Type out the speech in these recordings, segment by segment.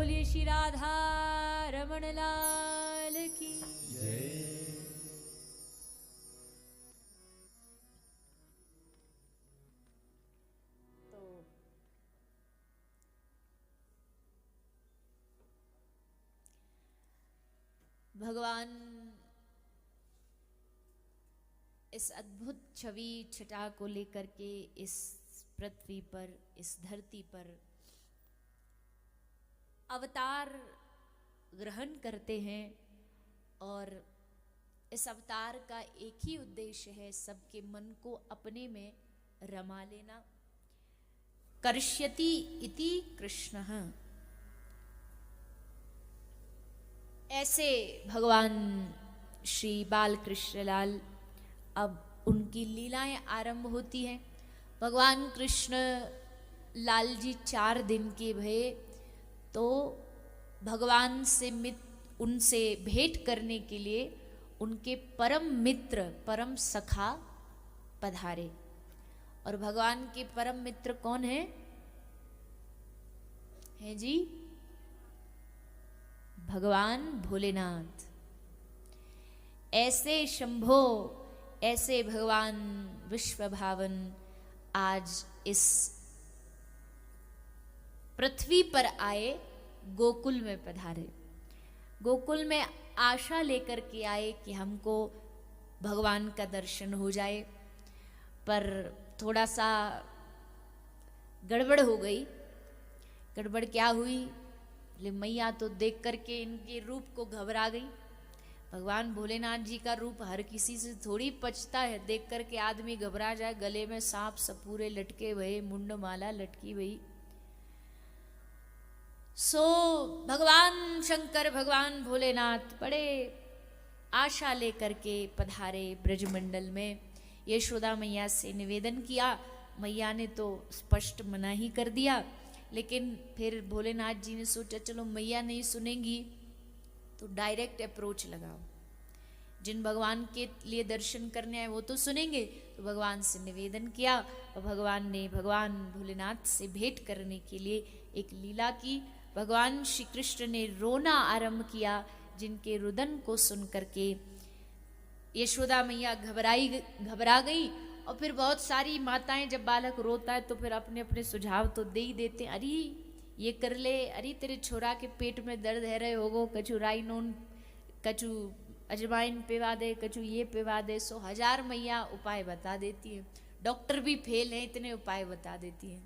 बोलिए श्री राधा रमण लाल की जय। तो भगवान इस अद्भुत छवि छटा को लेकर के इस पृथ्वी पर, इस धरती पर अवतार ग्रहण करते हैं। और इस अवतार का एक ही उद्देश्य है, सबके मन को अपने में रमा लेना। कर्ष्यति इति कृष्णः, ऐसे भगवान श्री बाल कृष्ण लाल, अब उनकी लीलाएं आरंभ होती हैं। भगवान कृष्ण लाल जी 4 दिन के भये तो भगवान से उनसे भेंट करने के लिए उनके परम मित्र, परम सखा पधारे। और भगवान के परम मित्र कौन है जी? भगवान भोलेनाथ। ऐसे शंभो, ऐसे भगवान विश्व भावन आज इस पृथ्वी पर आए, गोकुल में पधारे। गोकुल में आशा लेकर के आए कि हमको भगवान का दर्शन हो जाए, पर थोड़ा सा गड़बड़ हो गई। गड़बड़ क्या हुई? बोले मैया तो देख करके इनके रूप को घबरा गई। भगवान भोलेनाथ जी का रूप हर किसी से थोड़ी पचता है, देख करके आदमी घबरा जाए। गले में सांप सपूरे लटके भये, मुंड माला लटकी भई। सो भगवान शंकर, भगवान भोलेनाथ बड़े आशा लेकर के पधारे ब्रजमंडल में। यशोदा मैया से निवेदन किया। मैया ने तो स्पष्ट मना ही कर दिया, लेकिन फिर भोलेनाथ जी ने सोचा चलो मैया नहीं सुनेंगी तो डायरेक्ट अप्रोच लगाओ। जिन भगवान के लिए दर्शन करने आए वो तो सुनेंगे। तो भगवान से निवेदन किया और भगवान ने भगवान भोलेनाथ से भेंट करने के लिए एक लीला की। भगवान श्री कृष्ण ने रोना आरंभ किया, जिनके रुदन को सुन करके यशोदा मैया घबरा गई। और फिर बहुत सारी माताएं, जब बालक रोता है तो फिर अपने अपने सुझाव तो दे ही देते हैं। अरे ये कर ले, अरे तेरे छोरा के पेट में दर्द है रहे होगो, कछु राइनोन, कछु अजवाइन पिवा दे, कछु ये पिवा दे। 100,000 मैया उपाय बता देती है। डॉक्टर भी फेल है, इतने उपाय बता देती है।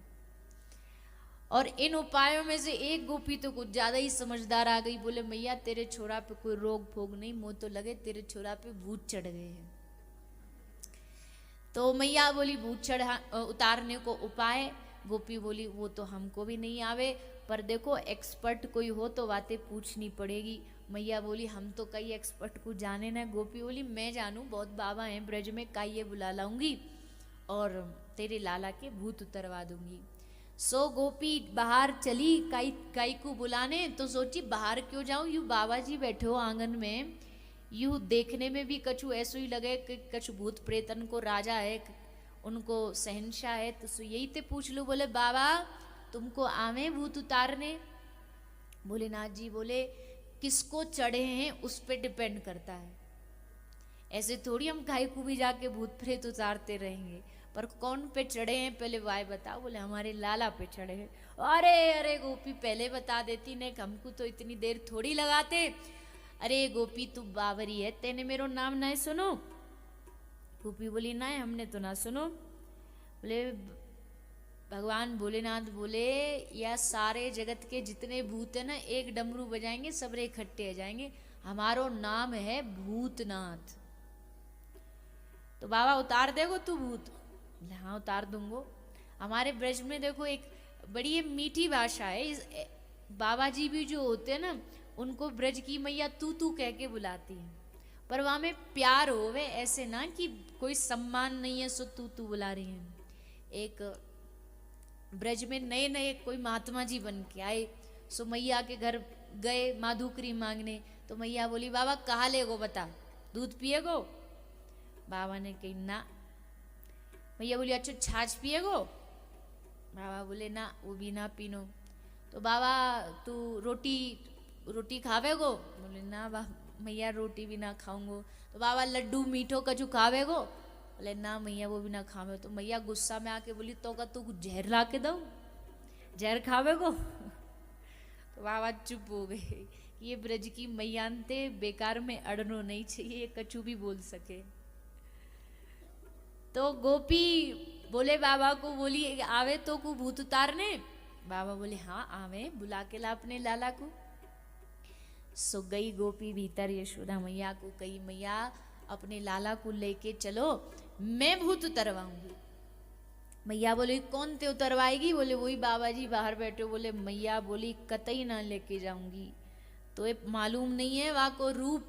और इन उपायों में से एक गोपी तो कुछ ज्यादा ही समझदार आ गई। बोले मैया तेरे छोरा पे कोई रोग फोग नहीं, मुँह तो लगे तेरे छोरा पे भूत चढ़ गए हैं। तो मैया बोली भूत उतारने को उपाय। गोपी बोली वो तो हमको भी नहीं आवे, पर देखो एक्सपर्ट कोई हो तो बातें पूछनी पड़ेगी। मैया बोली हम तो कई एक्सपर्ट को जाने ना। गोपी बोली मैं जानू, बहुत बाबा हैं ब्रज में, काइये बुला लाऊंगी और तेरे लाला के भूत उतरवा दूंगी। सो गोपी बाहर चली काई को बुलाने। तो सोची बाहर क्यों जाऊं, यू बाबा जी बैठे हो आंगन में, यू देखने में भी कछु ऐसो ही लगे कि कछु भूत प्रेतन को राजा है, उनको शहनशाह है। तो यही ते पूछ लूं। बोले बाबा तुमको आवे भूत उतारने? भोलेनाथ जी बोले किसको चढ़े हैं उस पे डिपेंड करता है। ऐसे थोड़ी हम काई को भी जाके भूत प्रेत उतारते रहेंगे, पर कौन पे चढ़े हैं पहले वाय बताओ। बोले हमारे लाला पे चढ़े हैं। अरे अरे गोपी पहले बता देती ने, हमको तो इतनी देर थोड़ी लगाते। अरे गोपी तू बावरी है, तेने मेरो नाम ना सुनो? गोपी बोली ना हमने तो ना सुनो। बोले भगवान भोलेनाथ बोले या सारे जगत के जितने भूत है ना, एक डमरू बजाएंगे सबरे इकट्ठे आ जाएंगे, हमारो नाम है भूतनाथ। तो बाबा उतार देगो तू भूत? हाँ उतार दूंगो। हमारे ब्रज में देखो एक बड़ी मीठी भाषा है। बाबा जी भी जो होते हैं ना, उनको ब्रज की मैया तू तू कह के बुलाती है, पर वहां में प्यार होवे, ऐसे ना कि कोई सम्मान नहीं है सो तू तू बुला रही है। एक ब्रज में नए नए कोई महात्मा जी बन के आए, सो मैया के घर गए माधुकरी मांगने। तो मैया बोली बाबा कहाँ ले गो बता, दूध पिएगो? बाबा ने कही ना। मैया बोली अच्छा छाछ पिएगो? बाबा बोले ना वो भी ना पीनो। तो बाबा तू रोटी खावेगो? बोले ना मैया रोटी भी ना खाऊंगो। तो बाबा लड्डू मीठो कछु खावेगो? बोले ना मैया वो भी ना खावे। तो मैया गुस्सा में आके बोली तो का तू जहर ला के दो, जहर खावेगो? तो बाबा चुप हो गए। ये ब्रज की मैयांते बेकार में अड़नो नहीं चाहिए, कछु भी बोल सके। तो गोपी बोले बाबा को, बोली आवे तो को भूत उतारने? बाबा बोले हाँ आवे, बुला के ला अपने लाला को। सो गई गोपी भीतर, यशोदा मैया को कही मैया अपने लाला को लेके चलो, मैं भूत उतरवाऊंगी। मैया बोले कौन ते उतरवाएगी? बोले वही बाबा जी बाहर बैठे। बोले मैया बोली कतई ना लेके जाऊंगी। तो ये मालूम नहीं है वहाँ को रूप,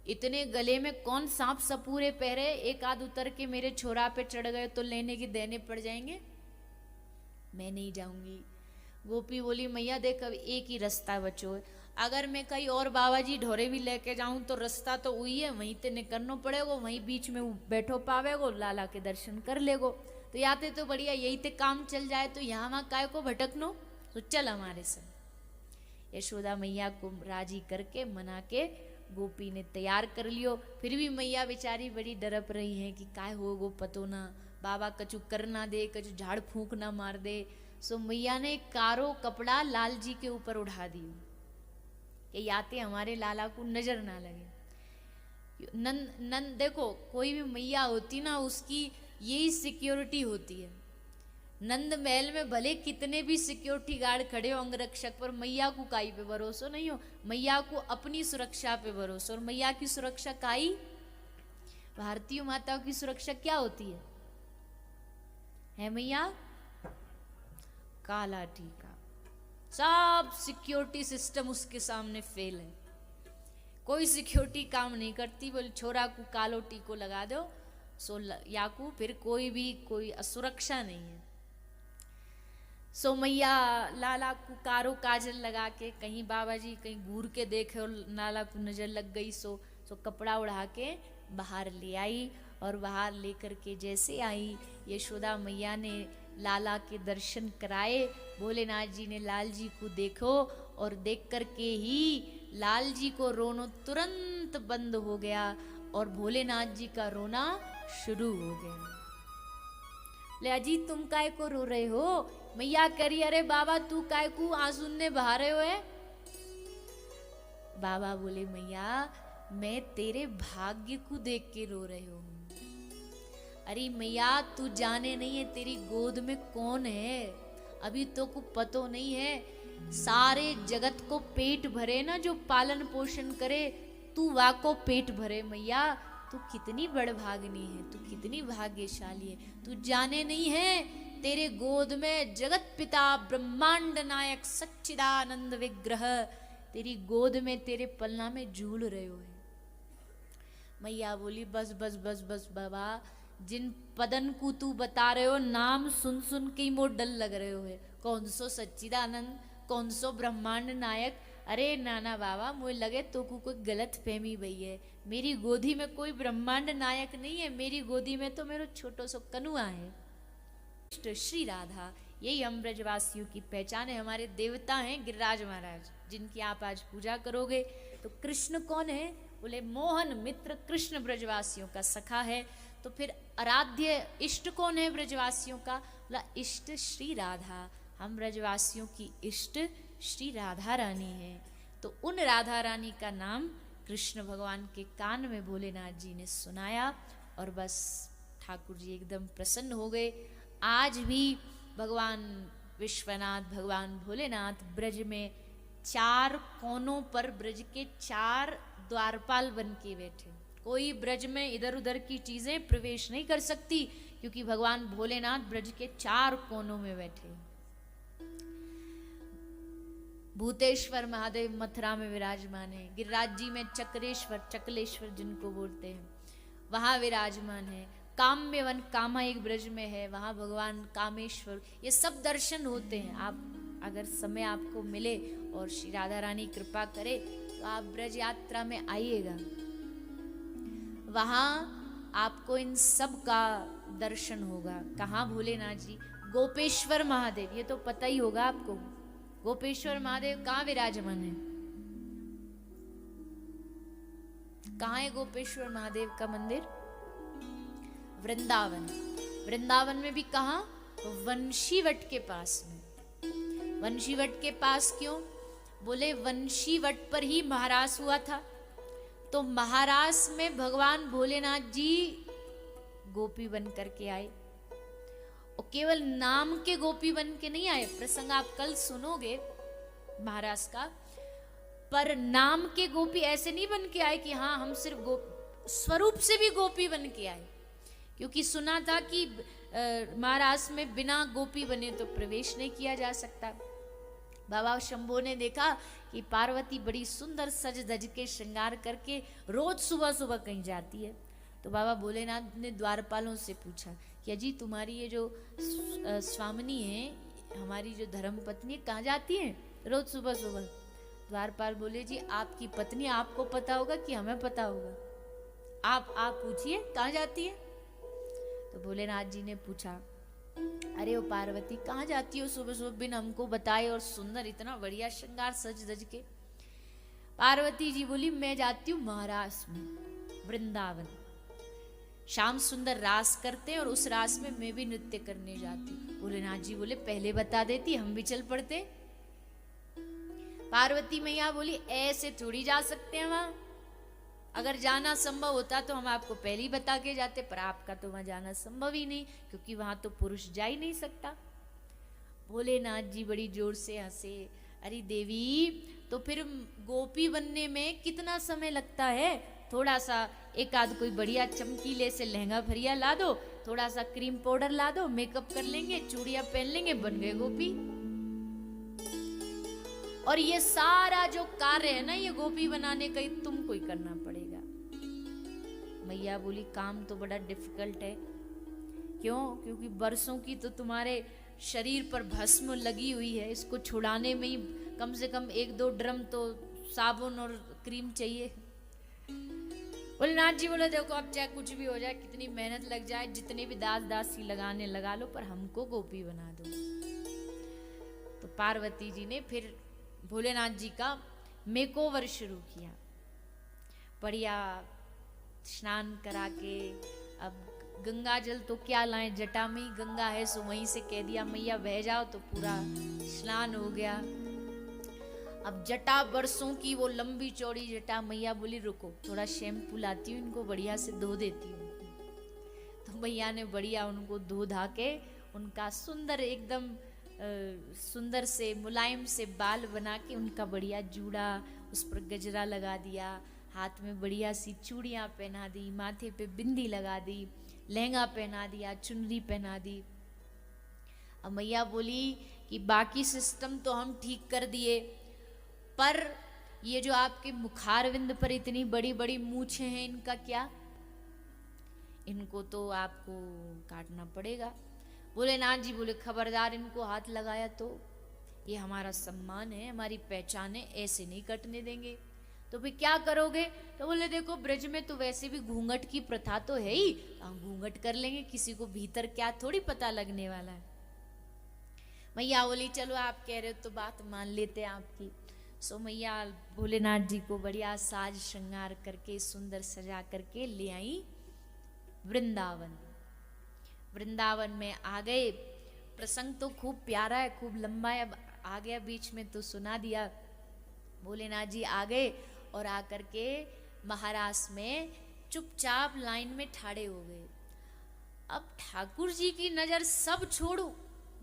इतने गले में कौन सांप सपूरे पहरे, एक आध उतर के मेरे छोरा पे चढ़ गए तो लेने के देने पड़ जाएंगे, मैं नहीं जाऊंगी। गोपी बोली मैया देख अब एक ही रास्ता बचो है, अगर मैं कहीं और बाबा जी ढोरे भी लेके जाऊं तो रास्ता तो वही है, वहीं ते निकलना पड़ेगा, वहीं बीच में बैठो पावेगो, लाला के दर्शन कर लेगो। तो याते तो बढ़िया यही ते काम चल जाए, तो यहाँ वहाँ काय को भटकनो, तो चल हमारे संग। यशोदा मैया को राजी करके मना के गोपी ने तैयार कर लियो। फिर भी मैया बेचारी बड़ी डरप रही है कि काय होगो पतो ना, बाबा कछु कर ना दे, कछु झाड़ फूंक ना मार दे। सो मैया ने कारो कपड़ा लाल जी के ऊपर उड़ा दी कि याते हमारे लाला को नजर ना लगे। नंद देखो कोई भी मैया होती ना, उसकी यही सिक्योरिटी होती है। नंद महल में भले कितने भी सिक्योरिटी गार्ड खड़े हो अंगरक्षक, पर मैया को काई पे भरोसा नहीं हो, मैया को अपनी सुरक्षा पे भरोसा। और मैया की सुरक्षा काई, भारतीय माताओं की सुरक्षा क्या होती है मैया? काला टीका। सब सिक्योरिटी सिस्टम उसके सामने फेल है, कोई सिक्योरिटी काम नहीं करती। बोले छोरा को कालो टीको लगा दो सो याकू फिर कोई असुरक्षा नहीं है। सो मैया लाला को कारो काजल लगा के, कहीं बाबा जी कहीं घूर के देखे और लाला को नजर लग गई, सो कपड़ा उड़ा के बाहर ले आई। और बाहर लेकर के जैसे आई, यशोदा मैया ने लाला के दर्शन कराए। भोलेनाथ जी ने लाल जी को देखो, और देख करके ही लाल जी को रोना तुरंत बंद हो गया और भोलेनाथ जी का रोना शुरू हो गया। ले अजी तुम काय को रो रहे हो? मैया करी अरे बाबा तू काय को आंसू ने बहा रहे हो है? बाबा बोले मैया मैं तेरे भाग्य को देख के रो रहे हो। अरे मैया तू जाने नहीं है तेरी गोद में कौन है, अभी तो को पतो नहीं है। सारे जगत को पेट भरे ना जो पालन पोषण करे, तू वा को पेट भरे मैया। तू कितनी बड़भागिनी है, तू कितनी भाग्यशाली है। तू जाने नहीं है तेरे गोद में जगत पिता ब्रह्मांड नायक सच्चिदानंद विग्रह तेरी गोद में तेरे पलना में झूल रहे हो। मैया बोली बस बस बस बस बाबा, जिन पदन को तू बता रहे हो नाम सुन सुन के ही मोर डर लग रहे हो है। कौन सो सच्चिदानंद, कौन सो ब्रह्मांड नायक? अरे नाना बाबा मुझे लगे तो को कोई गलत फहमी भई है। मेरी गोदी में कोई ब्रह्मांड नायक नहीं है, मेरी गोदी में तो मेरा छोटो सो कनुआ है श्री राधा। यही हम ब्रजवासियों की पहचान है। हमारे देवता हैं गिरिराज महाराज, जिनकी आप आज पूजा करोगे। तो कृष्ण कौन है? बोले मोहन मित्र कृष्ण ब्रजवासियों का सखा है। तो फिर आराध्य इष्ट कौन है ब्रजवासियों का? बोला इष्ट श्री राधा। हम ब्रजवासियों की इष्ट श्री राधा रानी है। तो उन राधा रानी का नाम कृष्ण भगवान के कान में भोलेनाथ जी ने सुनाया और बस ठाकुर जी एकदम प्रसन्न हो गए। आज भी भगवान विश्वनाथ, भगवान भोलेनाथ ब्रज में चार कोनों पर ब्रज के चार द्वारपाल बन के बैठे। कोई ब्रज में इधर उधर की चीजें प्रवेश नहीं कर सकती, क्योंकि भगवान भोलेनाथ ब्रज के चार कोनों में बैठे। भूतेश्वर महादेव मथुरा में विराजमान है। गिरिराज जी में चक्रेश्वर, चकलेश्वर जिनको बोलते हैं, वहां विराजमान है। काम्य वन कामा एक ब्रज में है, वहां भगवान कामेश्वर। ये सब दर्शन होते हैं। आप अगर समय आपको मिले और श्री राधा रानी कृपा करे तो आप ब्रज यात्रा में आइएगा, वहां आपको इन सब का दर्शन होगा। कहाँ भोलेनाथ जी? गोपेश्वर महादेव, ये तो पता ही होगा आपको। गोपेश्वर महादेव कहाँ विराजमान है? कहाँ है गोपेश्वर महादेव का मंदिर? वृंदावन। वृंदावन में भी कहाँ? वंशीवट के पास में। वंशीवट के पास क्यों? बोले वंशीवट पर ही महारास हुआ था, तो महारास में भगवान भोलेनाथ जी गोपी बन करके आए, और केवल नाम के गोपी बन के नहीं आए। प्रसंग आप कल सुनोगे महाराज का, पर नाम के गोपी ऐसे नहीं बन के आए कि हाँ हम सिर्फ स्वरूप से भी गोपी बन के आए, क्योंकि सुना था कि महाराज में बिना गोपी बने तो प्रवेश नहीं किया जा सकता। बाबा शंभो ने देखा कि पार्वती बड़ी सुंदर सज धज के श्रृंगार करके रोज सुबह सुबह कहीं जाती है, तो बाबा भोलेनाथ ने द्वारपालों से पूछा कि अजी तुम्हारी ये जो स्वामिनी है, हमारी जो धर्म पत्नी, कहाँ जाती है रोज सुबह सुबह? द्वारपाल बोले जी आपकी पत्नी, आपको पता होगा कि हमें पता होगा, आप पूछिए कहाँ जाती है। तो भोलेनाथ जी ने पूछा, अरे ओ पार्वती कहाँ जाती हो सुबह सुबह बिन हमको बताए, और सुंदर इतना बढ़िया श्रृंगार सज धज के? पार्वती जी बोली मैं जाती हूँ महारास में, वृंदावन। शाम सुंदर रास करते हैं और उस रास में मैं भी नृत्य करने जाती हूँ। भोलेनाथ जी बोले पहले बता देती हम भी चल पड़ते। पार्वती मैया बोली ऐसे थोड़ी जा सकते हैं वहां, अगर जाना संभव होता तो हम आपको पहले ही बता के जाते, पर आपका तो वहां जाना संभव ही नहीं, क्योंकि वहां तो पुरुष जा ही नहीं सकता। भोलेनाथ जी बड़ी जोर से हंसे, अरे देवी तो फिर गोपी बनने में कितना समय लगता है? थोड़ा सा एक आध कोई बढ़िया चमकीले से लहंगा भरिया ला दो, थोड़ा सा क्रीम पाउडर ला दो, मेकअप कर लेंगे, चूड़ियां पहन लेंगे, बन गए गोपी। और ये सारा जो कार्य है ना ये गोपी बनाने का, तुमको ही करना पड़ेगा। मैया बोली काम तो बड़ा डिफिकल्ट है। क्यों? क्योंकि बरसों की तो तुम्हारे शरीर पर भस्म लगी हुई है, इसको छुड़ाने में ही कम से कम 1-2 ड्रम तो साबुन और क्रीम चाहिए। भोलेनाथ जी बोले देखो अब चाहे कुछ भी हो जाए, कितनी मेहनत लग जाए, जितने भी दास दासी लगाने लगा लो, पर हमको गोपी बना दो। तो पार्वती जी ने फिर भोलेनाथ जी का मेकओवर शुरू किया, बढ़िया स्नान करा के। अब गंगा जल तो क्या लाएं, जटा में ही गंगा है, सो वहीं से कह दिया मैया बह जाओ, तो पूरा स्नान हो गया। अब जटा बरसों की वो लंबी चौड़ी जटा, मैया बोली रुको थोड़ा शैम्पू लाती हूँ, इनको बढ़िया से धो देती हूँ। तो मैया ने बढ़िया उनको धो धा के उनका सुंदर एकदम सुंदर से मुलायम से बाल बना के उनका बढ़िया जूड़ा, उस पर गजरा लगा दिया, हाथ में बढ़िया सी चूड़ियाँ पहना दी, माथे पे बिंदी लगा दी, लहंगा पहना दिया, चुनरी पहना दी। अब मैया बोली कि बाकी सिस्टम तो हम ठीक कर दिए, पर ये जो आपके मुखारविंद पर इतनी बड़ी बड़ी मूछें हैं, इनका क्या? इनको तो आपको काटना पड़ेगा। भोलेनाथ जी बोले खबरदार इनको हाथ लगाया तो ये हमारा सम्मान है, हमारी पहचान है, ऐसे नहीं कटने देंगे। तो फिर क्या करोगे? तो बोले देखो ब्रज में तो वैसे भी घूंघट की प्रथा तो है ही, हम घूंघट कर लेंगे, किसी को भीतर क्या थोड़ी पता लगने वाला है। मैया बोली चलो आप कह रहे हो तो बात मान लेते हैं आपकी। सो मैया भोलेनाथ जी को बढ़िया साज श्रृंगार करके सुंदर सजा करके ले आई वृंदावन। वृंदावन में आ गए। प्रसंग तो खूब प्यारा है, खूब लंबा है, अब आ गया बीच में तो सुना दिया। भोलेनाथ जी आ गए और आकर के महारास में चुपचाप लाइन में ठाड़े हो गए। अब ठाकुर जी की नजर सब छोड़ो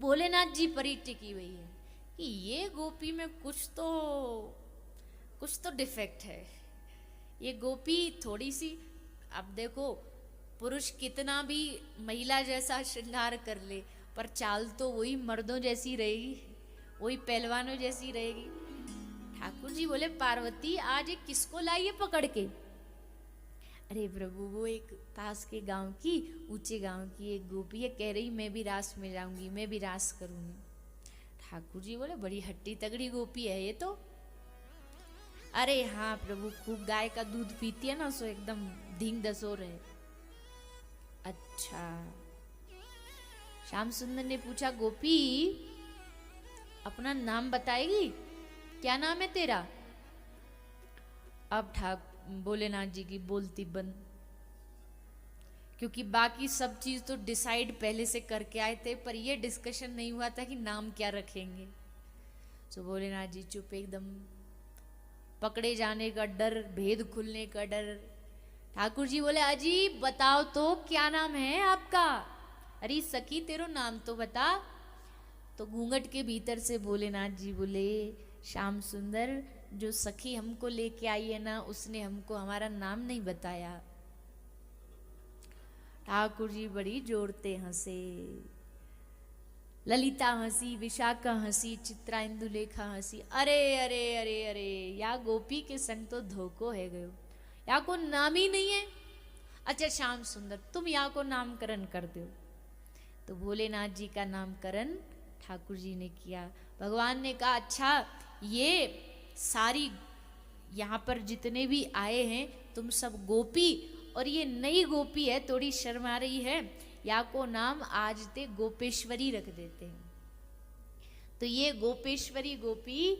भोलेनाथ जी पर ही टिकी हुई है कि ये गोपी में कुछ तो डिफेक्ट है, ये गोपी थोड़ी सी। अब देखो पुरुष कितना भी महिला जैसा श्रृंगार कर ले, पर चाल तो वही मर्दों जैसी रहेगी, वही पहलवानों जैसी रहेगी। ठाकुर जी बोले पार्वती आज एक किसको लाइए पकड़ के? अरे प्रभु वो एक पास के गांव की, ऊंचे गांव की एक गोपी है, कह रही मैं भी रास में जाऊंगी, मैं भी रास करूंगी। ठाकुर जी बोले बड़ी हट्टी तगड़ी गोपी है ये तो। अरे हाँ प्रभु खूब गाय का दूध पीती है ना, सो एकदम धींग दसोर है। अच्छा। श्याम सुंदर ने पूछा गोपी अपना नाम बताएगी, क्या नाम है तेरा? अब भोलेनाथ जी की बोलती बंद, क्योंकि बाकी सब चीज तो डिसाइड पहले से करके आए थे, पर ये डिस्कशन नहीं हुआ था कि नाम क्या रखेंगे। तो भोलेनाथ जी चुप एकदम, पकड़े जाने का डर, भेद खुलने का डर। ठाकुर जी बोले, अजी बताओ तो क्या नाम है आपका? अरे सखी तेरो नाम तो बता। तो घूंघट के भीतर से भोलेनाथ जी बोले, श्याम सुंदर, जो सखी हमको लेके आई है ना, उसने हमको हमारा नाम नहीं बताया। ठाकुर जी बड़ी जोरते हंसे। ललिता हंसी, विशाखा हंसी, चित्रा इंदुलेखा हंसी। अरे अरे अरे अरे, या गोपी के संग तो धोखो है गयो, या को नाम ही नहीं है। अच्छा श्याम सुंदर, तुम या को नामकरण कर दो। तो भोलेनाथ जी का नामकरण ठाकुर जी ने किया। भगवान ने कहा, अच्छा ये सारी यहाँ पर जितने भी आए हैं तुम सब गोपी, और ये नई गोपी है, थोड़ी शर्मा रही है, या को नाम आज ते गोपेश्वरी रख देते हैं। तो ये गोपेश्वरी गोपी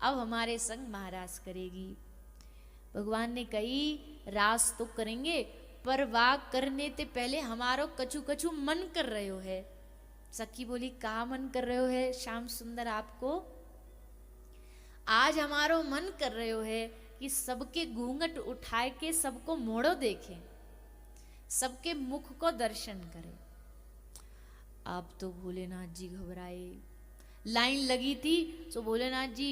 अब हमारे संग महाराज करेगी। भगवान ने कही, रास तो करेंगे, पर वाह करने ते पहले हमारो कछु कछु मन कर रहे हो है। सखी बोली, कहा मन कर रहे हो है श्याम सुंदर आपको? आज हमारो मन कर रहे हो है कि सबके घूंघट उठाए के सबको मोड़ो देखें, सबके मुख को दर्शन करें। अब तो भोलेनाथ जी घबराए। लाइन लगी थी तो भोलेनाथ जी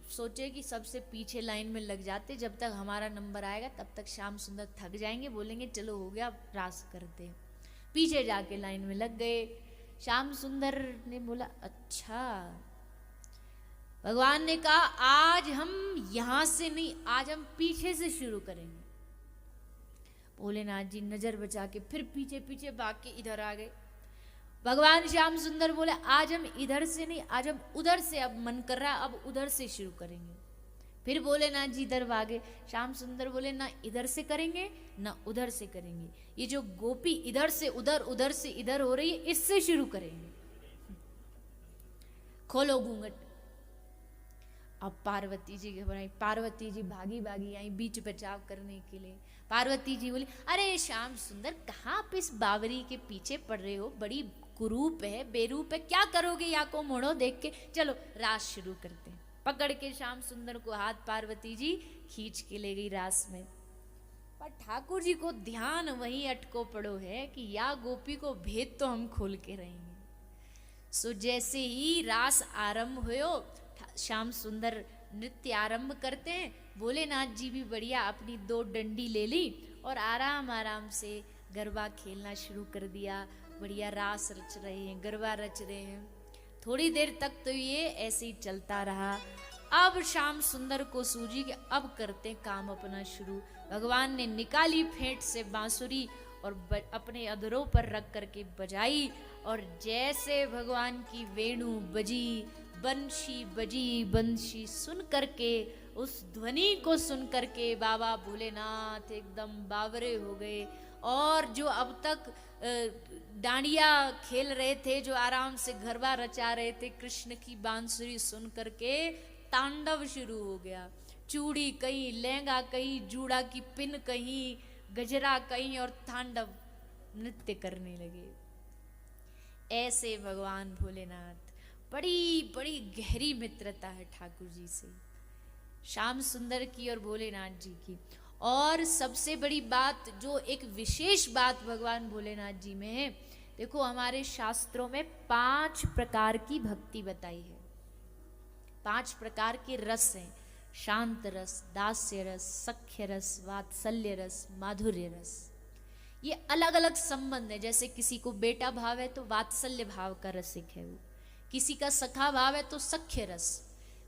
सोचे कि सबसे पीछे लाइन में लग जाते, जब तक हमारा नंबर आएगा तब तक श्याम सुंदर थक जाएंगे, बोलेंगे चलो हो गया रास करते। पीछे जाके लाइन में लग गए। श्याम सुंदर ने बोला, अच्छा। भगवान ने कहा, आज हम यहां से नहीं, आज हम पीछे से शुरू करेंगे। भोलेनाथ जी नजर बचा के फिर पीछे पीछे भाग के इधर आ गए। भगवान श्याम सुंदर बोले, आज हम इधर से नहीं, आज हम उधर से, अब मन कर रहा है अब उधर से शुरू करेंगे। फिर भोलेनाथ जी इधर भागे। श्याम सुंदर बोले, ना इधर से करेंगे ना उधर से करेंगे, ये जो गोपी इधर से उधर उधर से इधर हो रही है, इससे शुरू करेंगे। खोलो घूंघट। अब पार्वती जी घबराई। पार्वती जी भागी भागी आई बीच बचाव करने के लिए। पार्वती जी बोली, अरे श्याम सुंदर, कहाँ आप इस बावरी के पीछे पड़ रहे हो? बड़ी कुरूप है, बेरूप है, क्या करोगे? या को मोड़ो देख के, चलो रास शुरू करते हैं। पकड़ के श्याम सुंदर को हाथ पार्वती जी खींच के ले गई रास में। पर ठाकुर जी को ध्यान वहीं अटको पड़ो है कि या गोपी को भेद तो हम खोल के रहेंगे। सो जैसे ही रास आरंभ हुयो, श्याम सुंदर नृत्य आरंभ करते हैं। भोलेनाथ जी भी बढ़िया अपनी दो डंडी ले ली और आराम आराम से गरबा खेलना शुरू कर दिया। बढ़िया रास रच रहे हैं, गरबा रच रहे हैं। थोड़ी देर तक तो ये ऐसे ही चलता रहा। अब श्याम सुंदर को सूझी कि अब करते काम अपना शुरू। भगवान ने निकाली फेंट से बांसुरी और अपने अधरों पर रख करके बजाई, और जैसे भगवान की वेणु बजी, बंशी बजी, बंशी सुन करके, उस ध्वनि को सुन करके बाबा भोलेनाथ एकदम बावरे हो गए। और जो अब तक डांडिया खेल रहे थे, जो आराम से गरबा रचा रहे थे, कृष्ण की बांसुरी सुन करके तांडव शुरू हो गया। चूड़ी कहीं, लहंगा कहीं, जूड़ा की पिन कहीं, गजरा कहीं, और तांडव नृत्य करने लगे। ऐसे भगवान भोलेनाथ, बड़ी बड़ी गहरी मित्रता है ठाकुर जी से, श्याम सुंदर की और भोलेनाथ जी की। और सबसे बड़ी बात, जो एक विशेष बात भगवान भोलेनाथ जी में है, देखो हमारे शास्त्रों में 5 प्रकार की भक्ति बताई है। 5 प्रकार के रस हैं, शांत रस, दास्य रस, सख्य रस, वात्सल्य रस, माधुर्य रस। ये अलग अलग संबंध है। जैसे किसी को बेटा भाव है तो वात्सल्य भाव का रसिक है वो, किसी का सखा भाव है तो सख्य रस,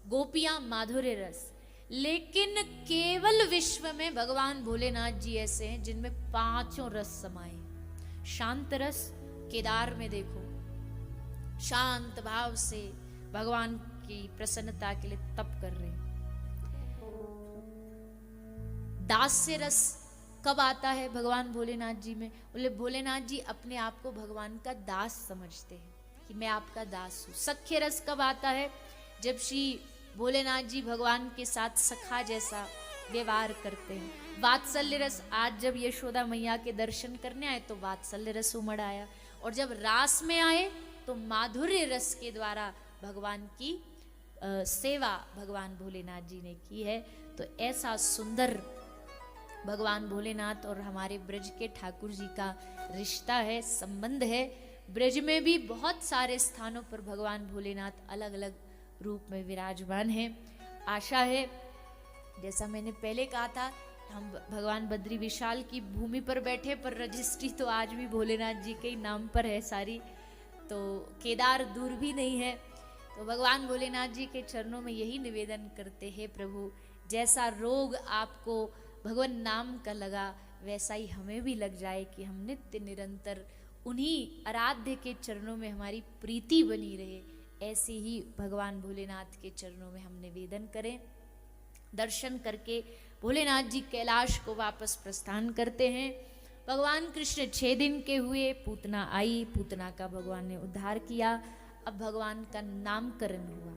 गोपियां माधुर्य रस। लेकिन केवल विश्व में भगवान भोलेनाथ जी ऐसे हैं जिनमें 5 रस समाये। शांत रस, केदार में देखो, शांत भाव से भगवान की प्रसन्नता के लिए तप कर रहे हैं। दास्य रस कब आता है भगवान भोलेनाथ जी में? बोले भोलेनाथ जी अपने आप को भगवान का दास समझते हैं। कि मैं आपका दास हूं। सख्य रस कब आता है? जब श्री भोलेनाथ जी भगवान के साथ सखा जैसा व्यवहार करते हैं। वात्सल्य रस, आज जब यशोदा मैया के दर्शन करने आए तो वात्सल्य रस उमड़ आया, और जब रास में आए तो माधुर्य रस के द्वारा भगवान की सेवा भगवान भोलेनाथ जी ने की है। तो ऐसा सुंदर भगवान भोलेनाथ और हमारे ब्रज के ठाकुर जी का रिश्ता है, संबंध है। ब्रज में भी बहुत सारे स्थानों पर भगवान भोलेनाथ अलग अलग रूप में विराजमान हैं। आशा है, जैसा मैंने पहले कहा था, हम भगवान बद्री विशाल की भूमि पर बैठे, पर रजिस्ट्री तो आज भी भोलेनाथ जी के ही नाम पर है सारी, तो केदार दूर भी नहीं है। तो भगवान भोलेनाथ जी के चरणों में यही निवेदन करते हैं, प्रभु जैसा रोग आपको भगवान नाम का लगा वैसा ही हमें भी लग जाए कि हम नित्य निरंतर उन्हीं आराध्य के चरणों में हमारी प्रीति बनी रहे। ऐसे ही भगवान भोलेनाथ के चरणों में हम निवेदन करें। दर्शन करके भोलेनाथ जी कैलाश को वापस प्रस्थान करते हैं। भगवान कृष्ण 6 दिन के हुए, पूतना आई, पूतना का भगवान ने उद्धार किया। अब भगवान का नामकरण हुआ,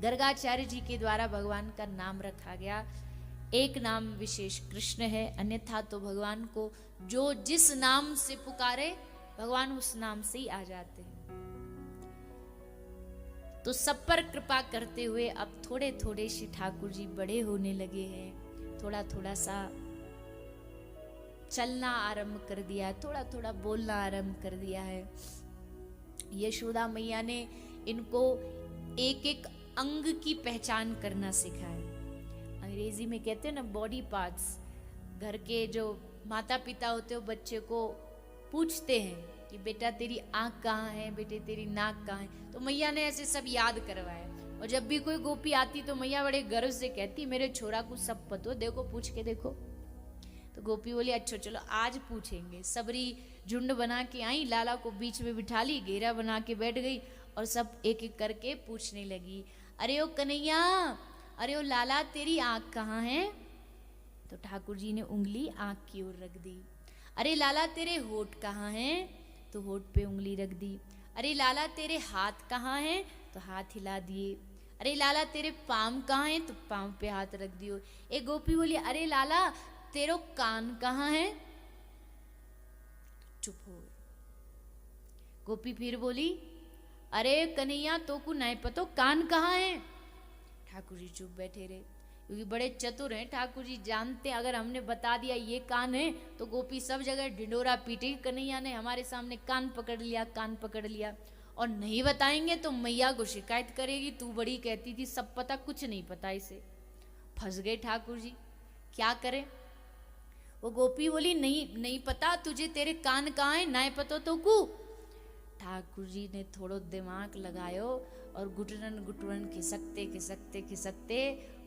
गर्गाचार्य जी के द्वारा भगवान का नाम रखा गया। एक नाम विशेष कृष्ण है, अन्यथा तो भगवान को जो जिस नाम से पुकारे भगवान उस नाम से ही आ जाते हैं। तो सब पर कृपा करते हुए अब थोड़े थोड़े श्री ठाकुर जी बड़े होने लगे हैं, थोड़ा थोड़ा सा चलना आरंभ कर दिया है, थोड़ा थोड़ा बोलना आरंभ कर दिया है। यशोदा मैया ने इनको एक एक अंग की पहचान करना सिखाया। अंग्रेजी में कहते हैं ना बॉडी पार्ट्स। घर के जो माता पिता होते हो बच्चे को पूछते हैं कि बेटा तेरी आँख कहाँ है, बेटे तेरी नाक कहाँ है। तो मैया ने ऐसे सब याद करवाया, और जब भी कोई गोपी आती तो मैया बड़े गर्व से कहती मेरे छोरा को सब पता हो, देखो पूछ के देखो। तो गोपी बोली अच्छा चलो आज पूछेंगे। सबरी झुंड बना के आई, लाला को बीच में बिठा ली, घेरा बना के बैठ गई और सब एक एक करके पूछने लगी, अरे ओ कन्हैया, अरे ओ लाला तेरी आँख कहाँ है? तो ठाकुर जी ने उंगली आँख की ओर रख दी। अरे लाला तेरे होठ कहाँ हैं? तो होठ पे उंगली रख दी। अरे लाला तेरे हाथ कहाँ हैं? तो हाथ हिला दिए। अरे लाला तेरे पाँव कहाँ हैं? तो पाँव पे हाथ रख दियो। एक गोपी बोली अरे लाला तेरो कान कहाँ है? चुप हो। गोपी फिर बोली अरे कन्हैया तो को नहीं पतो कान कहाँ है? ठाकुर जी चुप बैठे रहे, क्योंकि बड़े चतुर हैं ठाकुर जी, जानते अगर हमने बता दिया ये कान है तो गोपी सब जगह ढिंडोरा पीटेगी, कन्हैया ने हमारे सामने कान पकड़ लिया, कान पकड़ लिया। और नहीं बताएंगे तो मैया को शिकायत करेगी, तू बड़ी कहती थी सब पता, कुछ नहीं पता इसे। फंस गए ठाकुर जी, क्या करें? वो गोपी बोली नहीं पता तुझे, तेरे कान कहाँ है? ना पतो तो को। ठाकुर जी ने थोड़ो दिमाग लगायो और गुटरन खिसकते खिसकते खिसकते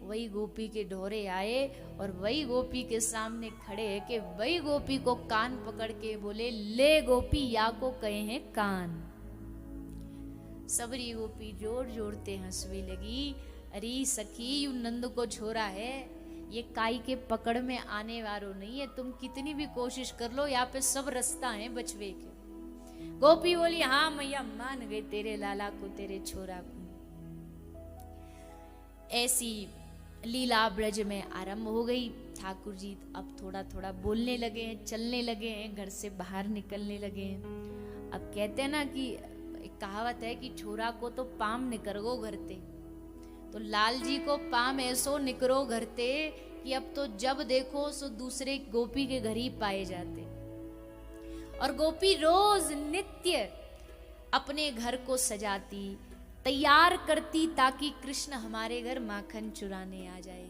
वही गोपी के ढोरे आए और वही गोपी के सामने खड़े है कि वही गोपी को कान पकड़ के बोले ले गोपी या को कहे हैं कान। सबरी गोपी जोर जोरते हंसने लगी, अरे सखी यू नंद को छोरा है, ये काई के पकड़ में आने वालों नहीं है, तुम कितनी भी कोशिश कर लो यहाँ पे सब रास्ता है बचवे के। गोपी बोली हाँ मैया मान गए तेरे लाला को, तेरे छोरा को। ऐसी लीला ब्रज में आरंभ हो गई। ठाकुर जी अब थोड़ा थोड़ा बोलने लगे हैं, चलने लगे हैं, घर से बाहर निकलने लगे हैं। अब कहते हैं ना कि एक कहावत है कि छोरा को तो पाम निकरो घरते, तो लाल जी को पाम ऐसो निकरो घरते कि अब तो जब देखो सो दूसरे गोपी के घर ही पाए जाते। और गोपी रोज नित्य अपने घर को सजाती, तैयार करती ताकि कृष्ण हमारे घर माखन चुराने आ जाए,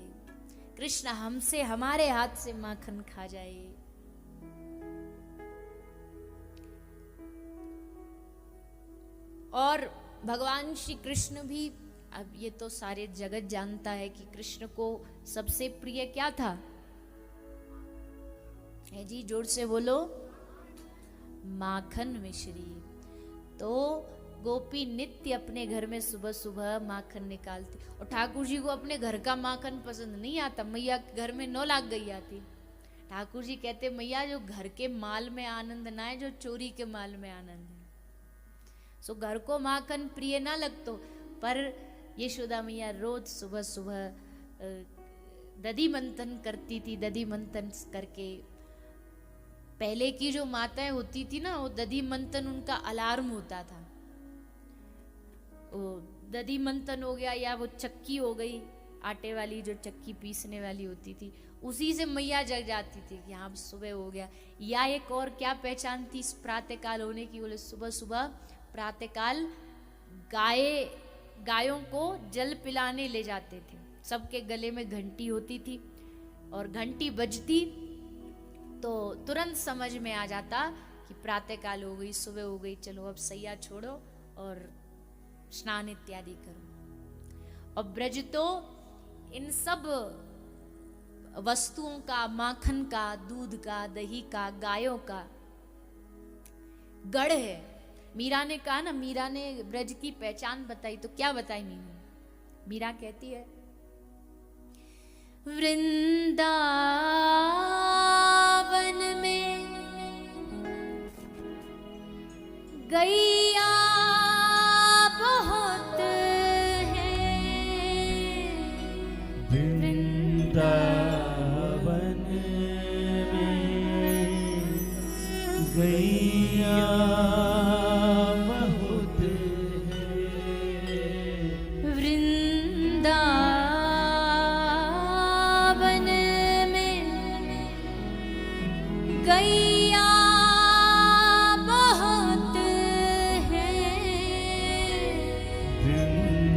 कृष्ण हमसे हमारे हाथ से माखन खा जाए। और भगवान श्री कृष्ण भी, अब ये तो सारे जगत जानता है कि कृष्ण को सबसे प्रिय क्या था? है जी जोर से बोलो, माखन मिश्री। तो गोपी नित्य अपने घर में सुबह सुबह माखन निकालती, और ठाकुर जी को अपने घर का माखन पसंद नहीं आता, मैया घर में 9 लाख गई आती। ठाकुर जी कहते मैया जो घर के माल में आनंद ना है, जो चोरी के माल में आनंद है। सो घर को माखन प्रिय ना लगतो, पर यशोदा मैया रोज सुबह सुबह दधी मंथन करती थी। दधी मंथन करके, पहले की जो माताएं होती थी ना, वो दधी मंथन उनका अलार्म होता था। वो दधी मंथन हो गया या वो चक्की हो गई, आटे वाली जो चक्की पीसने वाली होती थी, उसी से मैया जग जाती थी कि हाँ सुबह हो गया। या एक और क्या पहचान थी इस प्रातःकाल होने की, बोले सुबह सुबह प्रातःकाल गायों को जल पिलाने ले जाते थे। सबके गले में घंटी होती थी और घंटी बजती तो तुरंत समझ में आ जाता कि प्रातःकाल हो गई, सुबह हो गई, चलो अब सैया छोड़ो और स्नान इत्यादि करो। और ब्रज तो इन सब वस्तुओं का, माखन का, दूध का, दही का, गायों का गढ़ है। मीरा ने कहा ना, मीरा ने ब्रज की पहचान बताई, तो क्या बताई मीरा कहती है, वृंदावन में गैया बहुत है, वृंदावन में गैया बहुत है, वृंदावन में गैया बहुत है, वृंदावन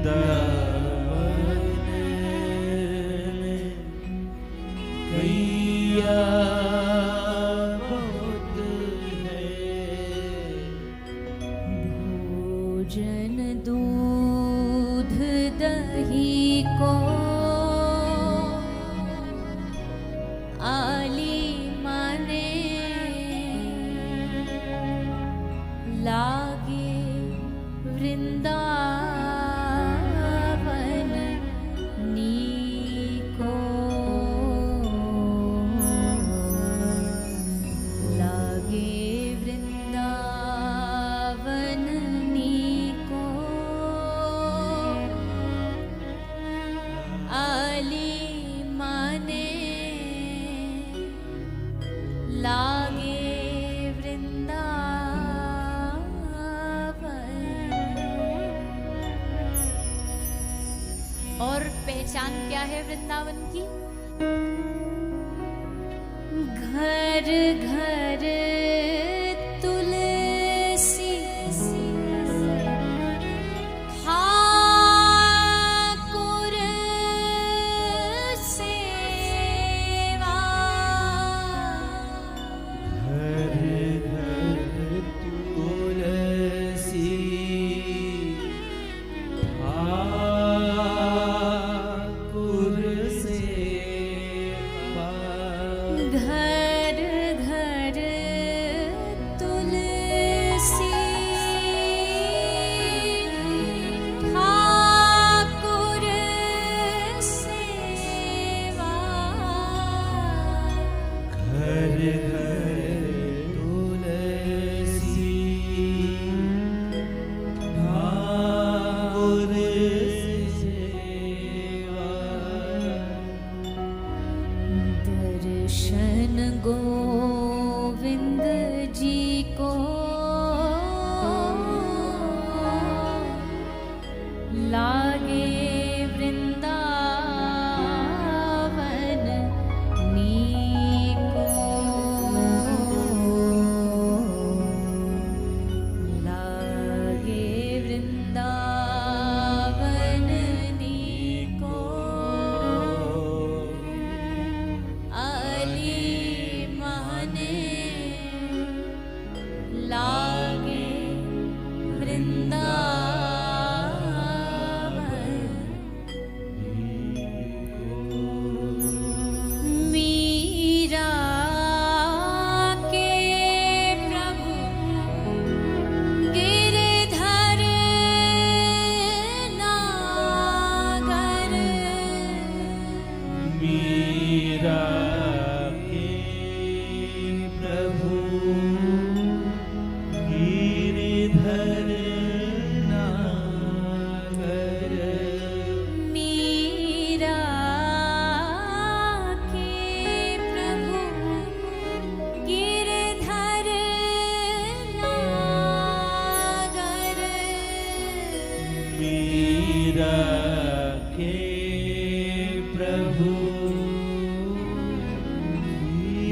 में गैया बहुत है, भोजन दूध दही को आली माने लागे वृंदावन नीको, लागे वृंदावन नीको, आली माने लागे वृंदावन। और पहचान क्या है वृंदावन की? घर घर तुलसी ठाकुर सेवा, घर घर तुलसी ठाकुर सेवा, घर घर तुलसी ठाकुर सेवा, घर घर तुलसी ठाकुर सेवा, दर्शन गोविंद जी को लागे वृंदावन नीको, लागे वृंदावन नीको, आली माने लागे वृंदावन। मीरा के प्रभु गिरधर नागर, मीरा के प्रभु गिरिधर प्रभु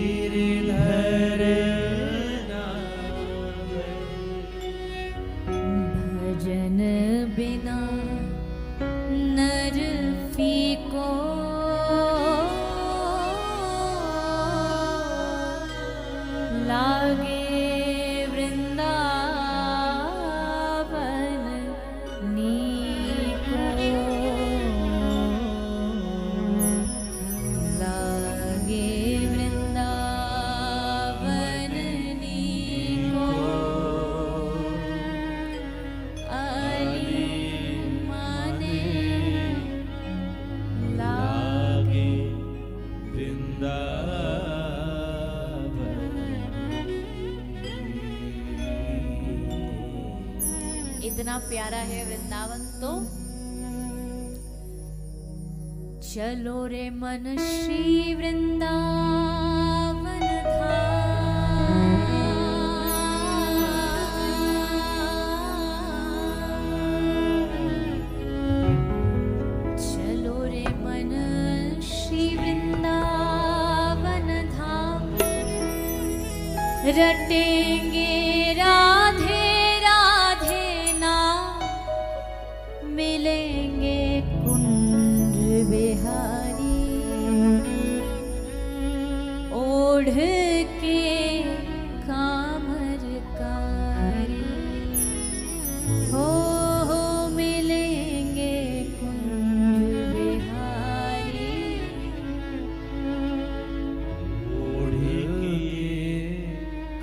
गिरधर भजन बिना नर फीको लागे वृंदावन नीको लागे वृंदावन नीको अली माने लागे वृंदावन। इतना प्यारा है वृंदावन तो चलो रे मन श्री वृंदावन धाम चलो रे मन श्री वृंदावन धाम रटेंगे राधे राधे नाम मिलेंगे कुंज बिहारी ओढ़ के कामरकारी हो मिलेंगे कुंज बिहारी ओढ़े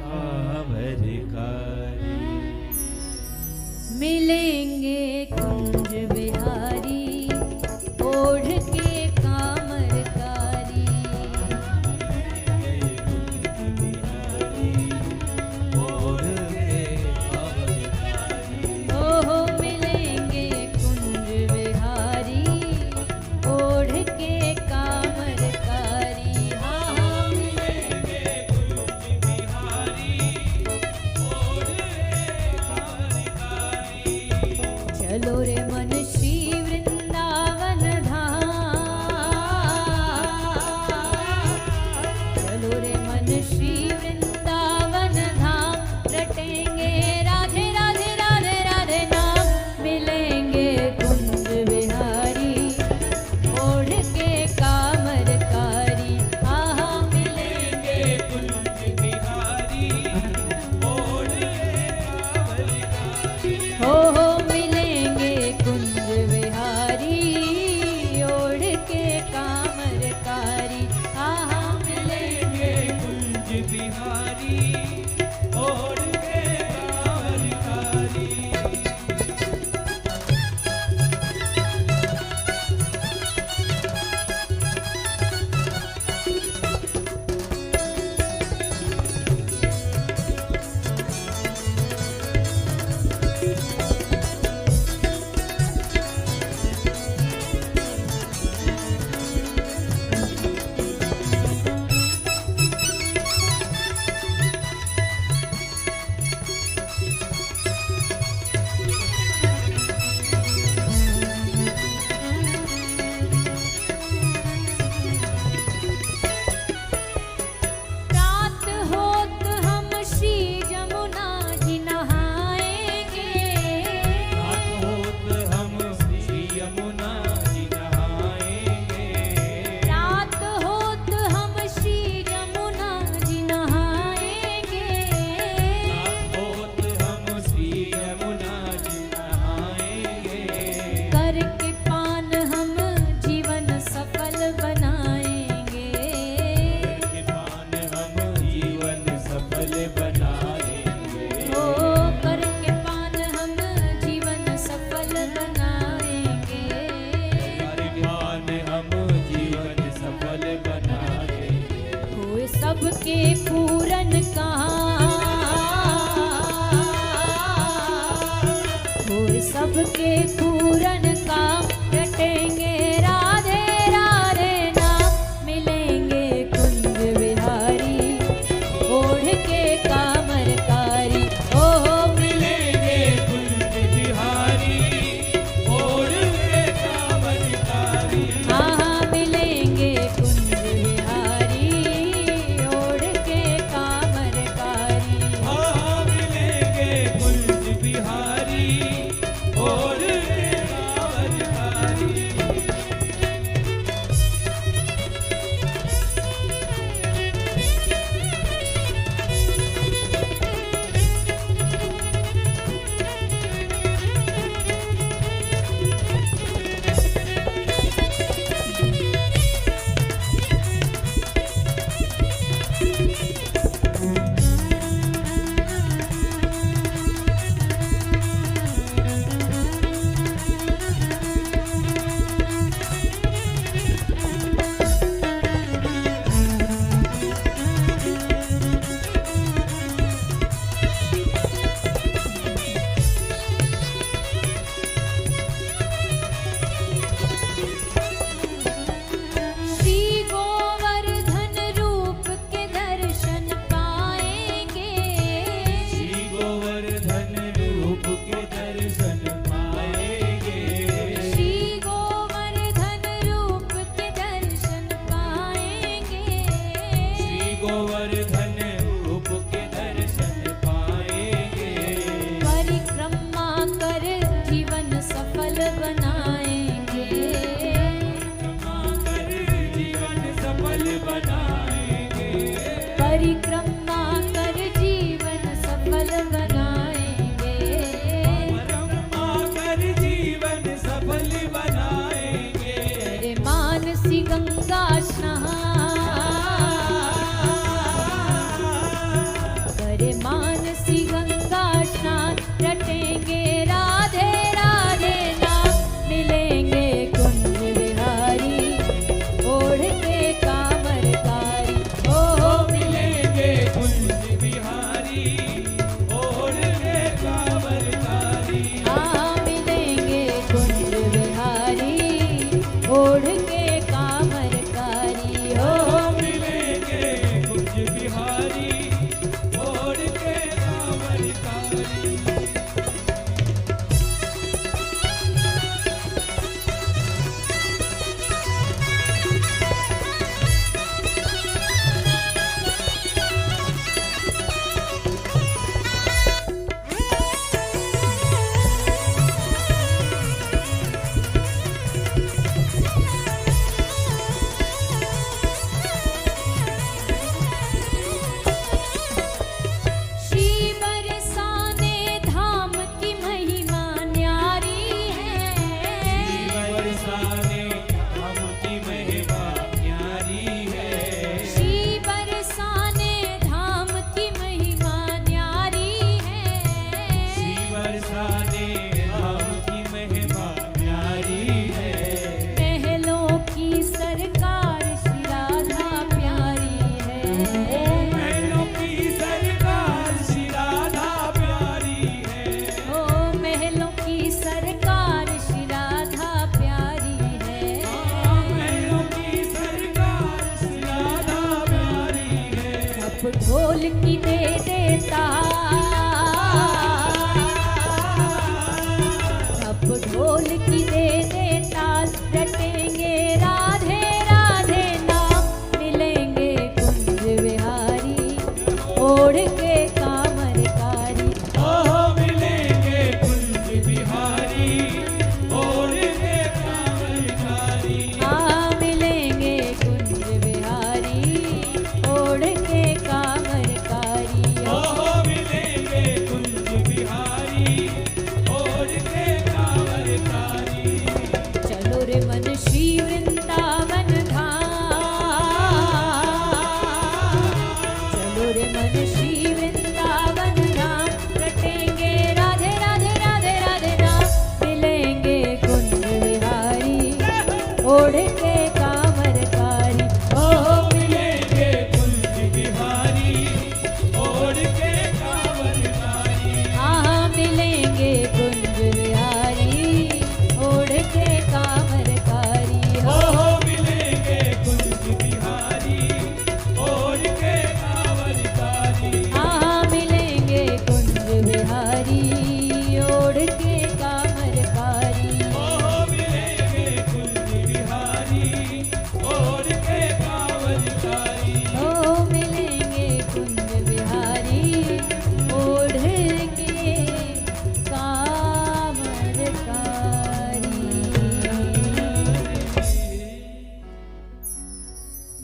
कामरकारी मिलेंगे कुंज बिहारी ओढ़ के कामरकारी हो मिलेंगे कुंज बिहारी ओढ़ के कामरकारी हाँ मिलेंगे चलो रे मन श्री वृंदावन धाम चलो रे मन श्री वृंदावन धाम रटेंगे राधे राधे राधे राधे नाम मिलेंगे कुंज बिहारी ओढ़ के कामरकारी आहा मिलेंगे कुंज बिहारी ओढ़ हो मिलेंगे कुंज बिहारी ओढ़ के कामरकारी आहा मिलेंगे कुंज बिहारी ओढ़ के कामरकारी। रात होत हम श्री जमुना जी नहाएंगे होत हम श्री यमुना जी नहाएंगे। रात होत हम श्री जमुना जी नहाएंगे होत हम श्री यमुना जी नहाएंगे। करके पान हम जीवन सफल बनाएंगे के पान हम जीवन सफल बनाएंगे। ओ करके पान हम जीवन सफल बनाएंगे हमारे पान हम जीवन सफल बनाएंगे। होए सबके पूरन होए सबके पूरन काम रटेंगे राधे राधे नाम मिलेंगे कुंज बिहारी ओढ़ के कामरकारी ओ मिलेंगे कुंज बिहारी ओढ़ के कामरकारी। हाँ मिले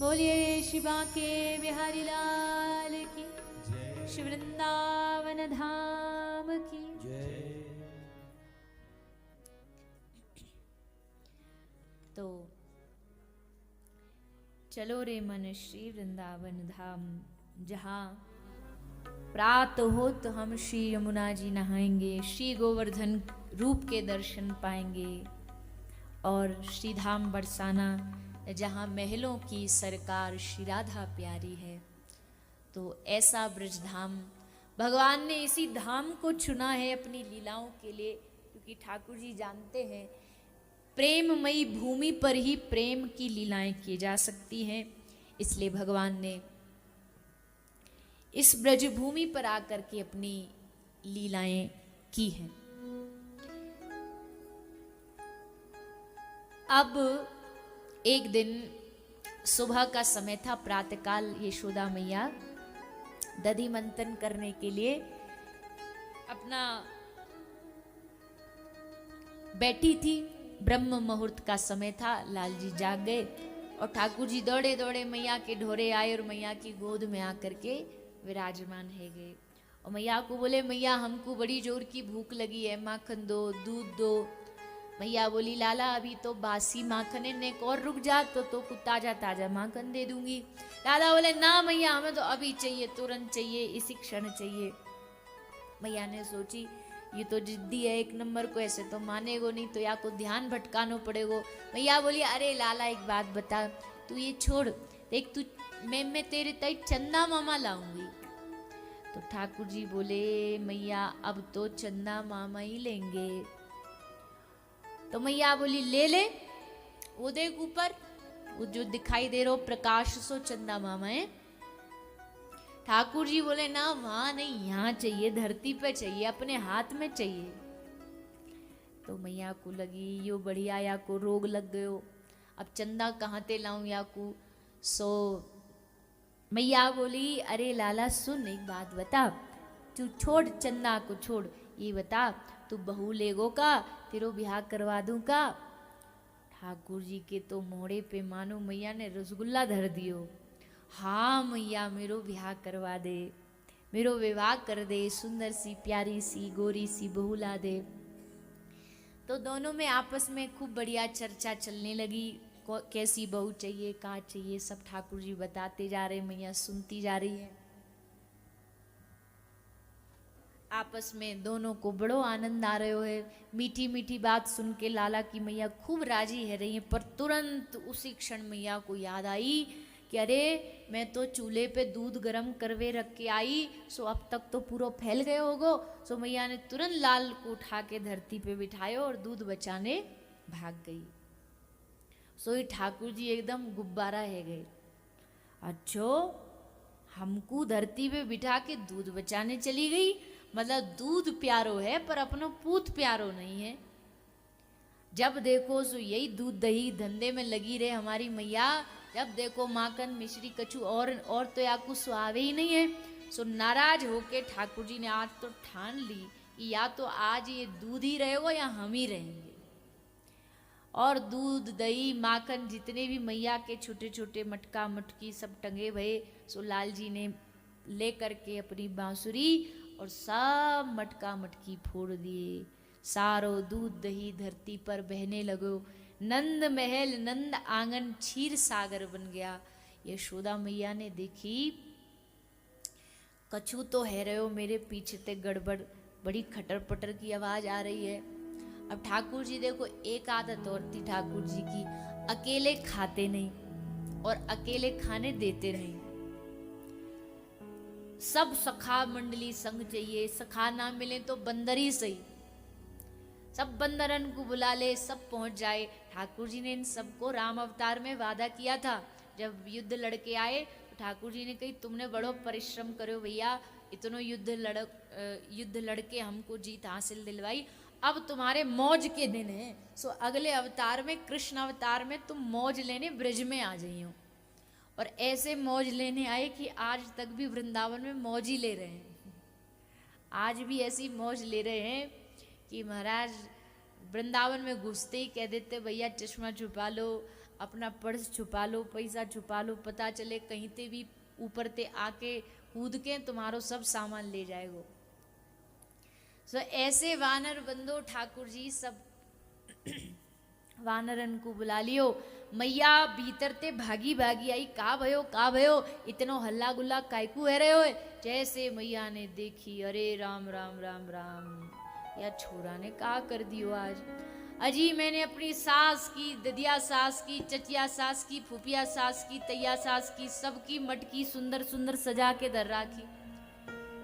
बोलिए शिवा के बिहारी लाल की, श्री वृंदावन धाम की। तो चलो रे मन श्री वृंदावन धाम, जहाँ प्रात हो तो हम श्री यमुना जी नहाएंगे, श्री गोवर्धन रूप के दर्शन पाएंगे, और श्री धाम बरसाना जहाँ महलों की सरकार श्री राधा प्यारी है। तो ऐसा ब्रजधाम भगवान ने इसी धाम को चुना है अपनी लीलाओं के लिए, क्योंकि ठाकुर जी जानते हैं प्रेममयी भूमि पर ही प्रेम की लीलाएं की जा सकती हैं। इसलिए भगवान ने इस ब्रज भूमि पर आकर के अपनी लीलाएं की हैं। अब एक दिन सुबह का समय था, प्रातःकाल यशोदा मैया दधि मंथन करने के लिए अपना बैठी थी। ब्रह्म मुहूर्त का समय था, लाल जी जाग गए और ठाकुर जी दौड़े दौड़े मैया के ढोरे आए और मैया की गोद में आकर के विराजमान है गए। और मैया को बोले, मैया हमको बड़ी जोर की भूख लगी है, माखन दो, दूध दो। मैया बोली, लाला अभी तो बासी माखन है, नेक और रुक जा तो ताजा ताजा माखन दे दूंगी। लाला बोले, ना मैया हमें तो अभी चाहिए, तुरंत चाहिए, इसी क्षण चाहिए। मैया ने सोची ये तो जिद्दी है एक नंबर को, ऐसे तो मानेगो नहीं, तो या को ध्यान भटकानो पड़ेगो। मैया बोली, अरे लाला एक बात बता, तू ये छोड़, देख तू मैं तेरे तय चंदा मामा लाऊंगी। तो ठाकुर जी बोले, मैया अब तो चंदा मामा ही लेंगे। तो मैया बोली, ले ले, वो देख ऊपर वो जो दिखाई दे रहा हो प्रकाश, सो चंदा मामा है। ठाकुर जी बोले, ना वहां नहीं, यहाँ चाहिए, धरती पे चाहिए, अपने हाथ में चाहिए। तो मैया को लगी यो बढ़िया, या को रोग लग गयो, अब चंदा कहाँ ते लाऊं या को। सो मैया बोली, अरे लाला सुन, एक बात बता, तू छोड़ चंदा को, छोड़, ये बता तू बहू लेगो का, तेरो ब्याह करवा दूं का। ठाकुर जी के तो मोड़े पे मानो मैया ने रसगुल्ला धर दियो। हाँ मैया, मेरो ब्याह करवा दे, मेरो विवाह कर दे, सुंदर सी प्यारी सी गोरी सी बहू ला दे। तो दोनों में आपस में खूब बढ़िया चर्चा चलने लगी, कैसी बहू चाहिए, कहाँ चाहिए, सब ठाकुर जी बताते जा रहे, मैया सुनती जा रही है। आपस में दोनों को बड़ो आनंद आ रहे हो है। मीठी मीठी बात सुन के लाला की मैया खूब राजी है रही है, पर तुरंत उसी क्षण मैया को याद आई कि अरे मैं तो चूल्हे पे दूध गरम करवे रख के आई, सो अब तक तो पूरा फैल गए होगो। सो मैया ने तुरंत लाल को उठा के धरती पे बिठायो और दूध बचाने भाग गई। सो ये ठाकुर जी एकदम गुब्बारा है गए, अच्छो हमको धरती पे बिठा के दूध बचाने चली गई, मतलब दूध प्यारो है पर अपनो पूत प्यारो नहीं है। जब देखो सो यही दूध दही धंधे में लगी रहे हमारी मैया, जब देखो माखन मिश्री कछु और तो या कुछ सुहावे ही नहीं है। सो नाराज होके ठाकुर जी ने आज तो ठान ली कि या तो आज ये दूध ही रहेगा या हम ही रहेंगे। और दूध दही माखन जितने भी मैया के छोटे छोटे मटका मटकी सब टंगे भये, सो लाल जी ने ले करके अपनी बांसुरी और सब मटका मटकी फोड़ दिए। सारो दूध दही धरती पर बहने लगो, नंद महल नंद आंगन क्षीर सागर बन गया। यशोदा मैया ने देखी कछु तो है रहे हो मेरे पीछे ते गड़बड़, बड़ी खटर पटर की आवाज आ रही है। अब ठाकुर जी देखो, एक आदत और थी ठाकुर जी की, अकेले खाते नहीं और अकेले खाने देते नहीं। सब सखा मंडली संग चाहिए, सखा ना मिले तो बंदर ही सही, सब बंदरन को बुला ले, सब पहुंच जाए। ठाकुर जी ने इन सबको राम अवतार में वादा किया था। जब युद्ध लड़के आए तो ठाकुर जी ने कही तुमने बड़ो परिश्रम करो भैया, इतनो युद्ध लड़के हमको जीत हासिल दिलवाई, अब तुम्हारे मौज के दिन हैं। सो अगले अवतार में, कृष्ण अवतार में तुम मौज लेने ब्रज में आ जाइयो। और ऐसे मौज लेने आए कि आज तक भी वृंदावन में मौज ही ले रहे हैं। आज भी ऐसी मौज ले रहे हैं कि महाराज वृंदावन में घुसते ही कह देते भैया चश्मा छुपा लो, अपना पर्स छुपा लो, पैसा छुपा लो, पता चले कहीं ते भी ऊपर ते आके कूद के तुम्हारो सब सामान ले जाएगो। सो ऐसे वानर बंदो ठाकुर जी सब वानरन को बुला लियो। मैया भीतर ते भागी भागी आई, का भयो इतनो हल्ला गुल्ला कायकू है रहे हो। जैसे मैया ने देखी, अरे राम राम राम राम, या छोरा ने का कर दियो आज। अजी मैंने अपनी सास की, ददिया सास की, चचिया सास की, फूफिया सास की, तैया सास की, सबकी मटकी सुंदर सुंदर सजा के धर राखी।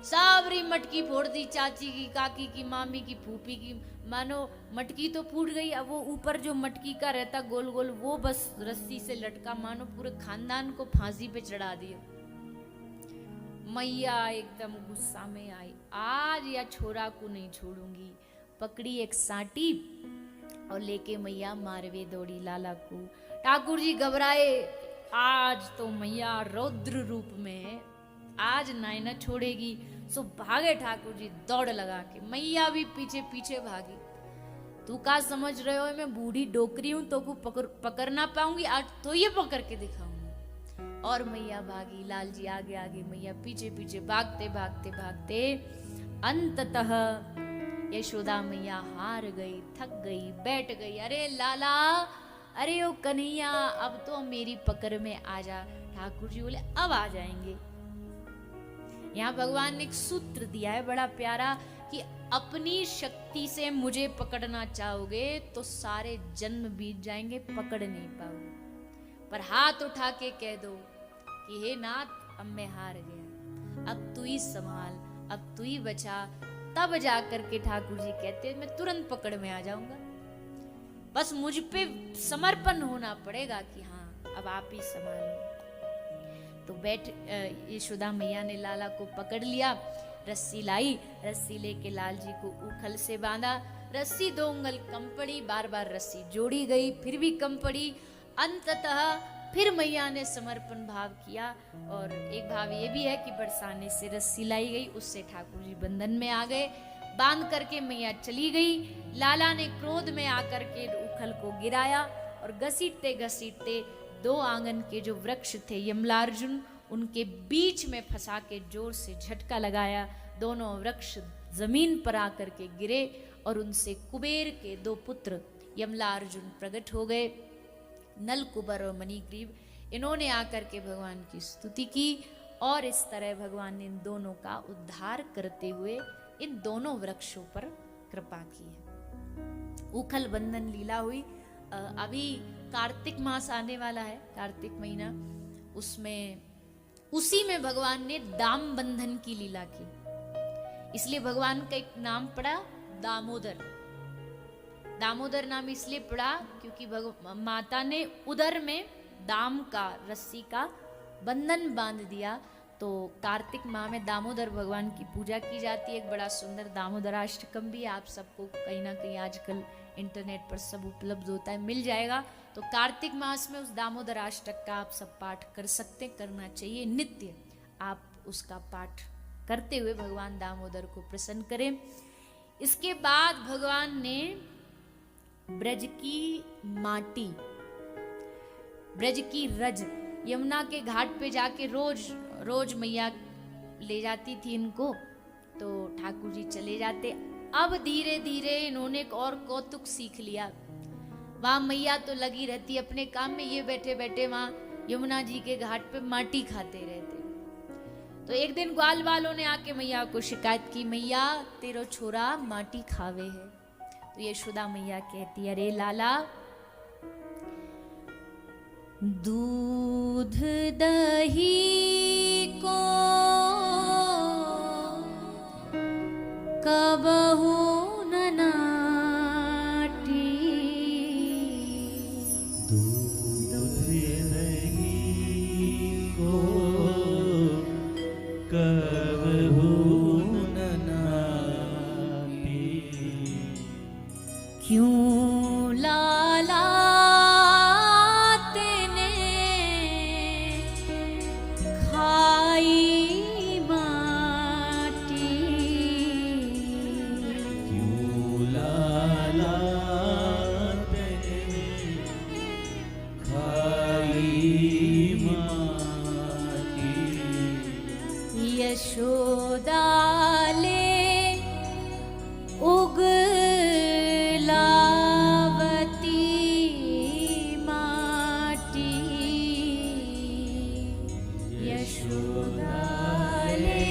साबरी मटकी फोड़ दी, चाची की, काकी की, मामी की, फूफी की। मानो मटकी तो फूट गई, अब वो ऊपर जो मटकी का रहता गोल गोल वो बस रस्सी से लटका, मानो पूरे खानदान को फांसी पे चढ़ा दिया। मैया एकदम गुस्सा में आई, आज या छोरा को नहीं छोड़ूंगी। पकड़ी एक साटी और लेके मैया मारवे दौड़ी लाला को। ठाकुर जी घबराए, आज तो मैया रौद्र रूप में है, आज नायना छोड़ेगी। सो भागे ठाकुर जी दौड़ लगा के, मैया भी पीछे पीछे भागी। तू का समझ रहे हो मैं बूढ़ी डोकरी हूं तो को पकड़ ना पाऊंगी, आज तो ये पकड़ के दिखाऊंगी। और मैया भागी, लाल जी आगे आगे, मैया पीछे पीछे, भागते भागते भागते अंततः यशोदा मैया हार गई, थक गई, बैठ गई। अरे लाला, अरे ओ कन्हैया, अब तो मेरी पकड़ में आ जा। ठाकुर जी बोले अब आ जाएंगे। यहाँ भगवान ने एक सूत्र दिया है बड़ा प्यारा कि अपनी शक्ति से मुझे पकड़ना चाहोगे तो सारे जन्म बीत जाएंगे, पकड़ नहीं पाओगे। पर हाथ उठा के कह दो कि हे नाथ, अब मैं हार गया, अब तू ही संभाल, अब तू ही बचा, तब जाकर के ठाकुर जी कहते हैं मैं तुरंत पकड़ में आ जाऊंगा। बस मुझ पे समर्पण होना पड़ेगा कि हाँ अब आप ही संभालो। तो बैठ यशोदा मैया ने लाला को पकड़ लिया, रस्सी लाई, रस्सी लेके लाल जी को उखल से बांधा। रस्सी 2 उंगल कम पड़ी, बार बार रस्सी जोड़ी गई, फिर भी कम पड़ी। अंततः फिर मैया ने समर्पण भाव किया। और एक भाव ये भी है कि बरसाने से रस्सी लाई गई, उससे ठाकुर जी बंधन में आ गए। बांध करके मैया चली गई। लाला ने क्रोध में आकर के उखल को गिराया और घसीटते घसीटते 2 आंगन के जो वृक्ष थे यमलार्जुन, उनके बीच में फंसा के जोर से झटका लगाया। दोनों वृक्ष जमीन पर आकर के गिरे और उनसे कुबेर के 2 पुत्र यमलार्जुन प्रकट हो गए, नलकुबर और मणिग्रीव। इन्होंने आकर के भगवान की स्तुति की और इस तरह भगवान ने इन दोनों का उद्धार करते हुए इन दोनों वृक्षों पर कृपा की है। उखल बंधन लीला हुई। अभी कार्तिक मास आने वाला है, कार्तिक महीना, उसमें उसी में भगवान ने दाम बंधन की लीला की। इसलिए भगवान का एक नाम पड़ा दामोदर। दामोदर नाम इसलिए पड़ा क्योंकि माता ने उदर में दाम का, रस्सी का बंधन बांध दिया। तो कार्तिक माह में दामोदर भगवान की पूजा की जाती है। एक बड़ा सुंदर दामोदराष्टकम भी आप सबको कहीं ना कहीं आजकल इंटरनेट पर सब उपलब्ध होता है, मिल जाएगा। तो कार्तिक मास में उस दामोदराष्टक का आप सब पाठ कर सकते, करना चाहिए। नित्य आप उसका पाठ करते हुए भगवान दामोदर को प्रसन्न करें। इसके बाद भगवान ने ब्रज की माटी, ब्रज की रज, यमुना के घाट पे जाके रोज रोज मैया ले जाती थी इनको, तो ठाकुर जी चले जाते। अब धीरे धीरे इन्होंने एक और कौतुक सीख लिया। वहां मैया तो लगी रहती अपने काम में, ये बैठे बैठे वहां यमुना जी के घाट पे माटी खाते रहते। तो एक दिन ग्वाल वालों ने आके मैया को शिकायत की, मैया तेरो छोरा माटी खावे है। तो यशोदा मैया कहती, अरे लाला, दूध दही को कबहू न नाटी, दूध दही को कबहू न नाटी। क्यों लाला तेने यशोदा ले उगलावती माटी, यशोदा ले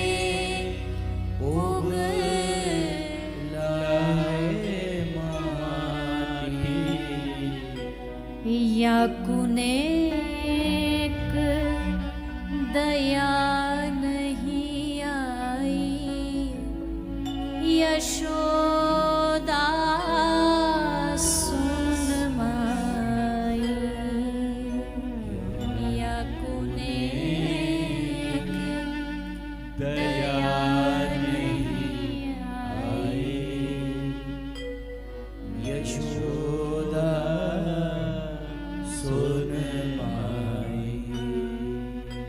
या कुनेक दया नहीं आई, यशोदा सुन माई, या कुनेक दया नहीं आई, यशोदा सुन माई।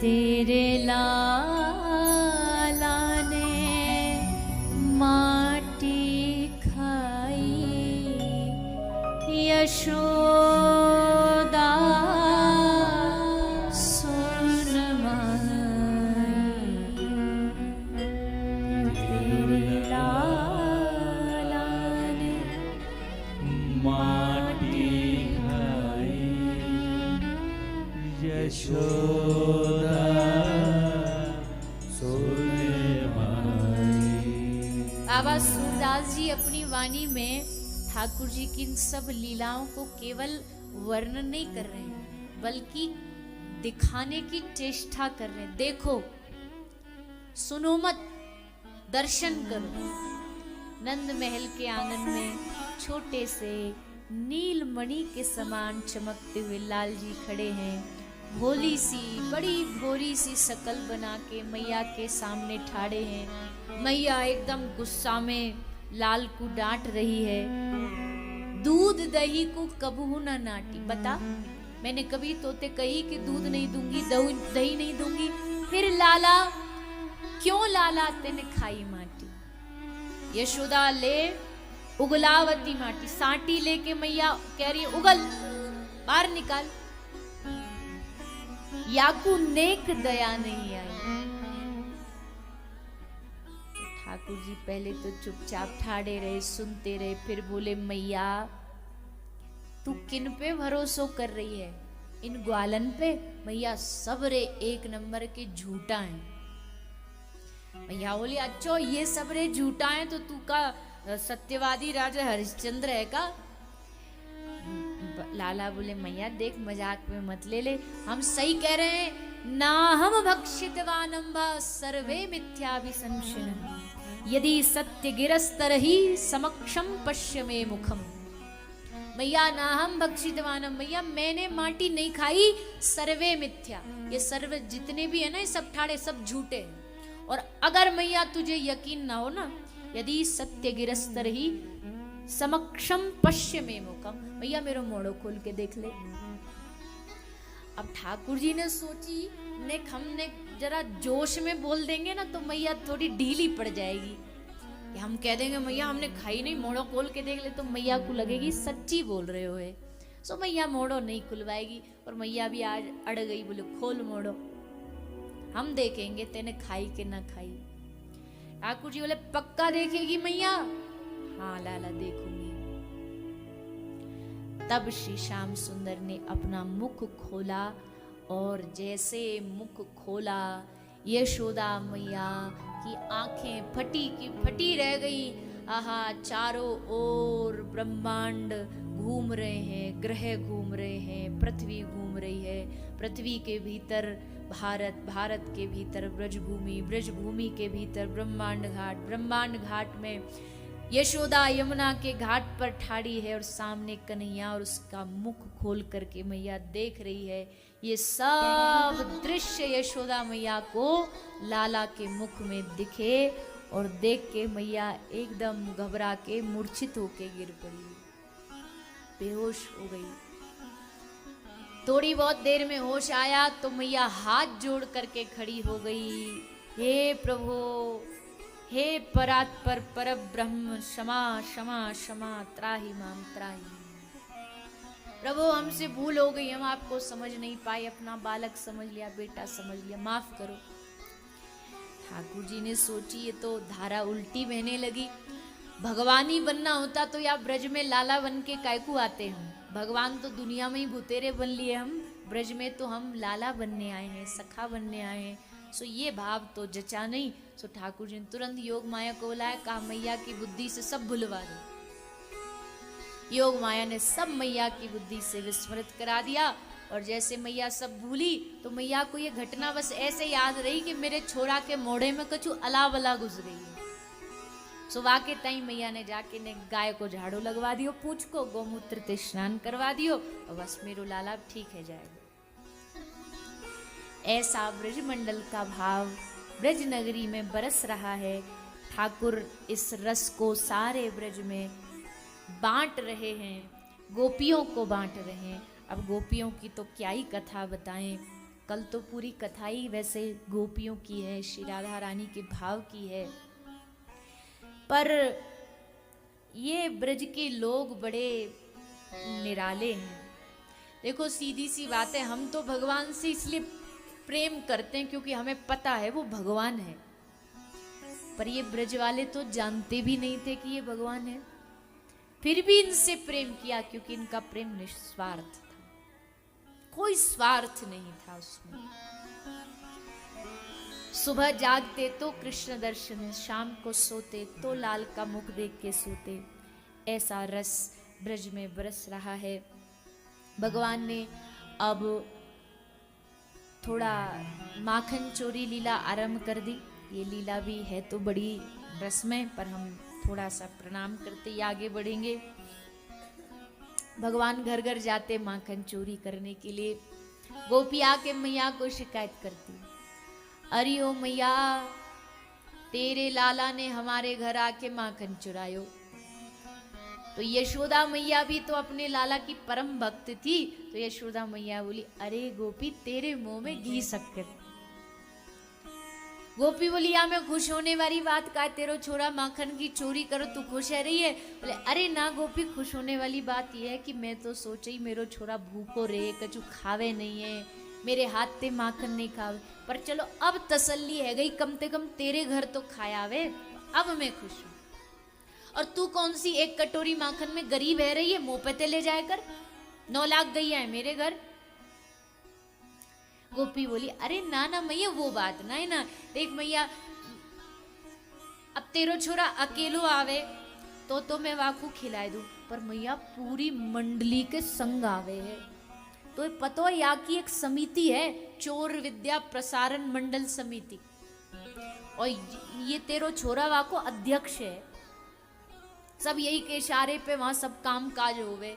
तेरे लाला ने माटी खाई, यशोदा सुन माई, तेरे लाला ने माटी खाई, यशोदा सुन माई। बाबा सूरदास जी अपनी वाणी में ठाकुर जी की इन सब लीलाओं को केवल वर्णन नहीं कर रहे हैं, बल्कि दिखाने की चेष्टा कर रहे हैं। देखो, सुनो मत, दर्शन करो। नंद महल के आंगन में छोटे से नीलमणि के समान चमकते हुए लाल जी खड़े हैं। भोली सी, बड़ी भोरी सी शकल बना के मैया के सामने ठाड़े हैं। मैया एकदम गुस्सा में लाल को डांट रही है। दूध दही को कबहू ना नाटी। बता, मैंने कभी तोते कही कि दूध नहीं दूंगी, दही नहीं दूंगी, फिर लाला क्यों लाला तेने खाई माटी। यशोदा ले उगलावती माटी, साटी लेके मैया कह रही है उगल, बाहर निकाल। याकू नेक दया नहीं आई। ठाकुर जी पहले तो चुपचाप ठाड़े रहे, सुनते रहे, फिर बोले मैया तू किन पे भरोसा कर रही है? इन ग्वालन पे? मैया सबरे एक नंबर के झूठा हैं। मैया बोली अच्छो ये सबरे झूठा हैं तो तू का सत्यवादी राजा हरिश्चंद्र है का? लाला बोले मैया देख मजाक में मत ले ले, हम सही कह रहे हैं। ना हम भक्षितवानंबा सर्वे मिथ्याभिसंशनम्, यदि सत्य गिरस्तर ही समक्षम पश्य में मुखम। मैया ना हम भक्षितवानम, मैया मैंने माटी नहीं खाई, सर्वे मिथ्या, ये सर्व जितने भी है ना ये सब ठाड़े, सब झूठे हैं। और अगर मैया तुझे यकीन ना हो ना, यदि सत्य गिरस्तर ही समक्षम पश्य में मुखम, मैया मेरा मोड़ो खोल के देख ले। अब ठाकुर जी ने सोची ने हमने जरा जोश में बोल देंगे ना तो मैया थोड़ी ढीली पड़ जाएगी। हम कह देंगे मैया हमने खाई नहीं, मोड़ो खोल के देख ले, तो मैया को लगेगी सच्ची बोल रहे हो है। सो मैया मोड़ो नहीं खुलवाएगी। और मैया भी आज अड़ गई, बोले खोल मोड़ो, हम देखेंगे तेने खाई के ना खाई। ठाकुर जी बोले पक्का देखेगी मैया? हाँ लाला देखूंगी। तब श्री श्याम सुंदर ने अपना मुख खोला और जैसे मुख खोला यशोदा मैया की आंखें फटी की फटी रह गई। आहा, चारों ओर ब्रह्मांड घूम रहे हैं, ग्रह घूम रहे हैं, पृथ्वी घूम रही है। पृथ्वी के भीतर भारत, भारत के भीतर ब्रजभूमि, ब्रजभूमि के भीतर ब्रह्मांड घाट, ब्रह्मांड घाट में यशोदा यमुना के घाट पर ठाड़ी है और सामने कन्हैया और उसका मुख खोल करके मैया देख रही है। ये सब दृश्य यशोदा मैया को लाला के मुख में दिखे और देख के मैया एकदम घबरा के मूर्छित होके गिर पड़ी, बेहोश हो गई। थोड़ी बहुत देर में होश आया तो मैया हाथ जोड़ करके खड़ी हो गई। हे प्रभु, हे परात्पर परब्रह्म, क्षमा क्षमा क्षमा, त्राहि माम त्राहि। प्रभु हमसे भूल हो गई, हम आपको समझ नहीं पाए, अपना बालक समझ लिया, बेटा समझ लिया, माफ करो। ठाकुर जी ने सोची ये तो धारा उल्टी बहने लगी। भगवान ही बनना होता तो या ब्रज में लाला बन के कायकू आते हम। भगवान तो दुनिया में ही भूतेरे बन लिए, हम ब्रज में तो हम लाला बनने आए हैं, सखा बनने आए हैं। सो ये भाव तो जचा नहीं। सो ठाकुर जी ने तुरंत योग माया को बुलाया, कहा मैया की बुद्धि से सब भुलवा दो। योग माया ने सब मैया की बुद्धि से विस्मृत करा दिया। और जैसे मैया सब भूली तो मैया को ये घटना बस ऐसे याद रही कि मेरे छोरा के मोढ़े में कछु अला बला घुस गई है। सुबह के टाइम मैया ने जाके ने गाय को झाड़ू लगवा दियो, पूछ को गोमूत्र से स्नान करवा दियो और बस मेरो लाला ठीक है जाएगा। ऐसा ब्रज मंडल का भाव ब्रज नगरी में बरस रहा है। ठाकुर इस रस को सारे ब्रज में बांट रहे हैं, गोपियों को बांट रहे हैं। अब गोपियों की तो क्या ही कथा बताएं, कल तो पूरी कथा ही वैसे गोपियों की है, श्री राधा रानी के भाव की है। पर ये ब्रज के लोग बड़े निराले हैं। देखो सीधी सी बात है, हम तो भगवान से इसलिए प्रेम करते हैं क्योंकि हमें पता है वो भगवान है। पर ये ब्रज वाले तो जानते भी नहीं थे कि ये भगवान है, फिर भी इनसे प्रेम किया क्योंकि इनका प्रेम निस्वार्थ था, कोई स्वार्थ नहीं था उसमें। सुबह जागते तो कृष्ण दर्शन, शाम को सोते तो लाल का मुख देख के सोते। ऐसा रस ब्रज में बरस रहा है। भगवान ने अब थोड़ा माखन चोरी लीला आरंभ कर दी। ये लीला भी है तो बड़ी रसमय, पर हम थोड़ा सा प्रणाम करते ही आगे बढ़ेंगे। भगवान घर घर जाते माखन चोरी करने के लिए। गोपी आके मैया को शिकायत करती, अरे ओ मैया तेरे लाला ने हमारे घर आके माखन चुरायो। तो यशोदा मैया भी तो अपने लाला की परम भक्त थी। तो यशोदा मैया बोली, अरे गोपी तेरे मुंह में घी शक्कर। गोपी बोली, या मैं खुश होने वाली बात का, तेरो छोरा माखन की चोरी करो तू खुश है रही है। बोले, अरे ना गोपी, खुश होने वाली बात यह है कि मैं तो सोची मेरो छोरा भूखो रहे, कछु खावे नहीं है, मेरे हाथ ते माखन नहीं खावे। पर चलो अब तसल्ली है गई, कम से कम तेरे घर तो खाया वे, अब मैं खुश हूं। और तू कौन सी एक कटोरी माखन में गरीब है रही है, मुंह पे ते ले जाए कर, 9 लाख गैया है मेरे घर। गोपी बोली, अरे ना ना मैया वो बात ना है ना, देख मैया अब तेरो छोरा अकेलो आवे तो मैं वाकू खिलाए दूं, पर मैया पूरी मंडली के संग आवे है। तो पता है यहाँ की एक समिति है, चोर विद्या प्रसारण मंडल समिति, और ये तेरो छोरा वाको अध्यक्ष है। सब यही के इशारे पे वहां सब काम काज होवे।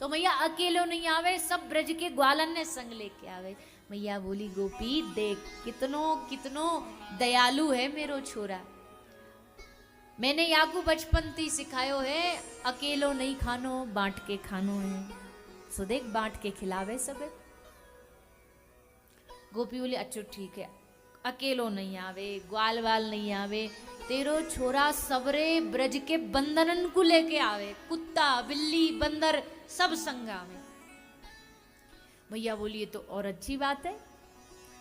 तो मैया अकेलो नहीं आवे, सब ब्रज के ग्वालन ने संग लेके आवे। मैया बोली, गोपी देख कितनो कितनो दयालु है मेरो छोरा। मैंने याकू बचपन थी सिखायो है, अकेलो नहीं खानो बांट के खानो है। सो देख बांट के खिलावे सब। गोपी बोली, अच्छा ठीक है, अकेलो नहीं आवे, ग्वाल वाल नहीं आवे, तेरो छोरा सबरे ब्रज के बंदरन को लेके आवे, कुत्ता बिल्ली बंदर सब संग आवे। भैया बोली, ये तो और अच्छी बात है,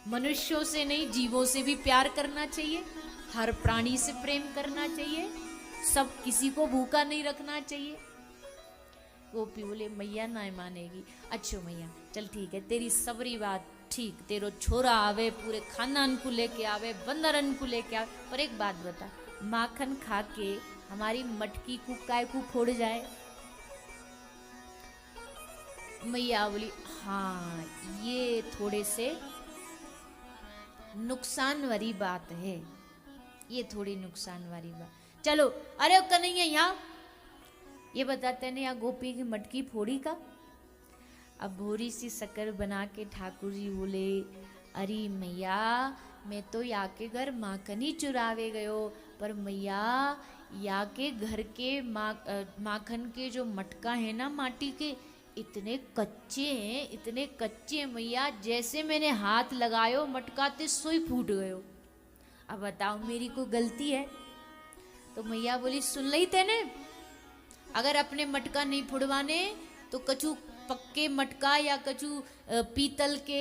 मनुष्यों से नहीं जीवों से भी प्यार करना चाहिए, हर प्राणी से प्रेम करना चाहिए, सब किसी को भूखा नहीं रखना चाहिए। गोपी बोले, मैया ना मानेगी। अच्छा मैया चल ठीक है, तेरी सबरी बात ठीक, तेरो छोरा आवे पूरे खानदान को लेके आवे, बंदरन को लेके आवे, पर एक बात बता, माखन खा के हमारी मटकी को काय को फोड़ जाए। मैया बोली, हाँ ये थोड़े से नुकसान वाली बात है, ये थोड़ी नुकसान वाली बात। चलो अरे कन्हैया यहाँ ये बताते हैं यहाँ गोपी की मटकी फोड़ी का। अब भोरी सी शक्कर बना के ठाकुर जी बोले, अरे मैया मैं तो या के घर माखन ही चुरावे गयो, पर मैया या के घर के माखन के जो मटका है ना माटी के, इतने कच्चे हैं, इतने कच्चे मैया, जैसे मैंने हाथ लगायो मटका ते सोई फूट गयो। अब बताओ मेरी को गलती है? तो मैया बोली, सुन ली तेने, अगर अपने मटका नहीं फुड़वाने तो कछु पक्के मटका या कछु पीतल के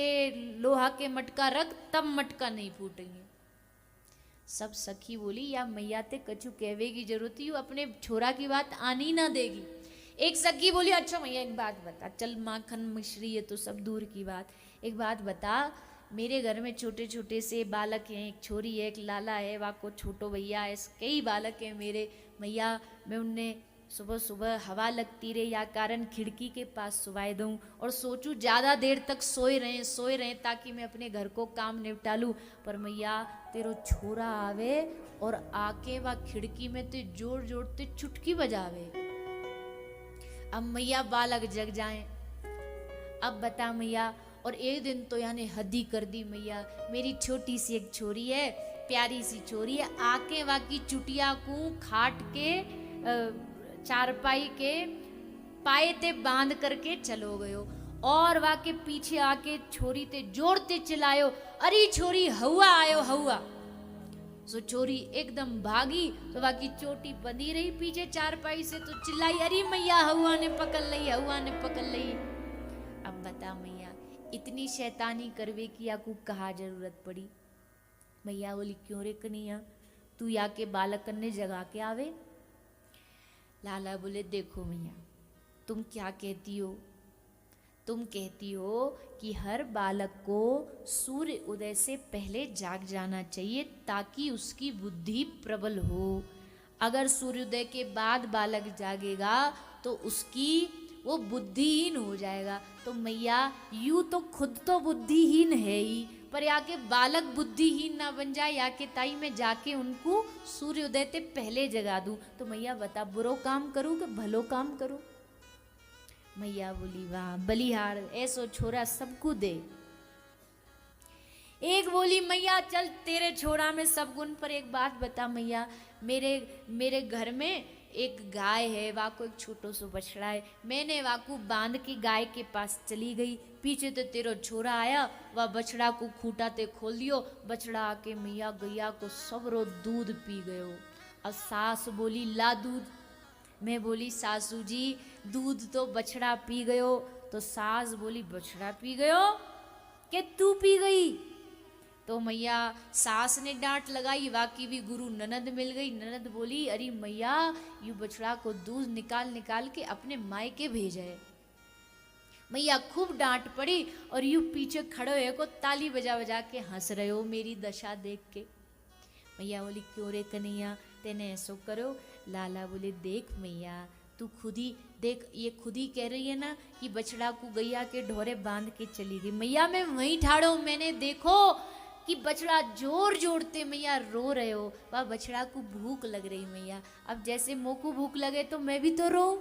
लोहा के मटका रख, तब मटका नहीं फूटेंगे। सब सखी बोली या मैया ते कछु कहवे की जरूरत ही अपने छोरा की बात आनी ना देगी। एक सखी बोली अच्छा मैया एक बात बता, चल माखन मिश्री ये तो सब दूर की बात, एक बात बता, मेरे घर में छोटे छोटे से बालक हैं, एक छोरी है, एक लाला है, वाको छोटो भैया है, कई बालक हैं मेरे मैया, मैं उनने सुबह सुबह हवा लगती रहे या कारण खिड़की के पास सुवाए दूं और सोचूं ज़्यादा देर तक सोए रहें ताकि मैं अपने घर को काम निपटा लूँ, पर मैया तेरो छोरा आवे और आके वह खिड़की में ते जोर जोर ते चुटकी बजावे। अब मैया बालक जग जाए, अब बता मैया, और एक दिन तो यानी हद ही कर दी मैया, मेरी छोटी सी एक छोरी है, प्यारी सी छोरी है, आके वाकी चुटिया को खाट के चारपाई के पाए ते बांध करके चलो गयो और वाके पीछे आके छोरी ते जोर ते चिल्लायो, अरे छोरी हवा आयो हवा। सो छोरी एकदम भागी तो बाकी चोटी बंधी रही पीछे चारपाई से, तो चिल्लाई अरे मैया हवा ने पकड़ ली, हवा ने पकड़ ली। अब बता मैया इतनी शैतानी करवे की याकू कहा जरूरत पड़ी। मैया बोली क्यों रे कन्हैया, तू या के बालक ने जगा के आवे। लाला बोले देखो मैया तुम क्या कहती हो, तुम कहती हो कि हर बालक को सूर्य उदय से पहले जाग जाना चाहिए ताकि उसकी बुद्धि प्रबल हो। अगर सूर्योदय के बाद बालक जागेगा तो उसकी वो बुद्धिहीन हो जाएगा। तो मैया यूं तो खुद तो बुद्धिहीन है ही, पर याके बालक बुद्धिहीन ना बन जाए, याके ताई में जाके उनको सूर्योदय से पहले जगा दूं। तो मैया बता बुरो काम करूं कि भलो काम करूं। मैया बोली वाह बलिहार, ऐसो छोरा सबको दे। एक बोली मैया चल तेरे छोरा में सब गुण, पर एक बात बता मैया, मेरे घर में एक गाय है, वाको एक छोटो सो बछड़ा है, मैंने वाको बांध के गाय के पास चली गई, पीछे तो तेरा छोरा आया, वह बछड़ा को खूंटा ते खोल दियो, बछड़ा आके मैया गैया को सबरो दूध पी गयो। अब सास बोली ला दूध, मैं बोली सासू जी दूध तो बछड़ा पी गयो, तो सास बोली बछड़ा पी गयो कि तू पी गई। तो मैया सास ने डांट लगाई, वाकी भी गुरु ननद मिल गई। ननद बोली अरे मैया यू बछड़ा को दूध निकाल निकाल के अपने मायके भेजे। मैया खूब डांट पड़ी और यू पीछे खड़े हुए को ताली बजा बजा के हंस रहे हो मेरी दशा देख के। मैया बोली क्यों रे कन्हैया तेने ऐसो करो। लाला बोले देख मैया तू खुद ही देख, ये खुद ही कह रही है ना कि बछड़ा को गैया के ढोरे बांध के चली गई। मैया मैं वहीं ठाड़ो, मैंने देखो कि बछड़ा जोर जोड़ते मैया रो रहे हो, वह बछड़ा को भूख लग रही मैया, अब जैसे मोह को भूख लगे तो मैं भी तो रो।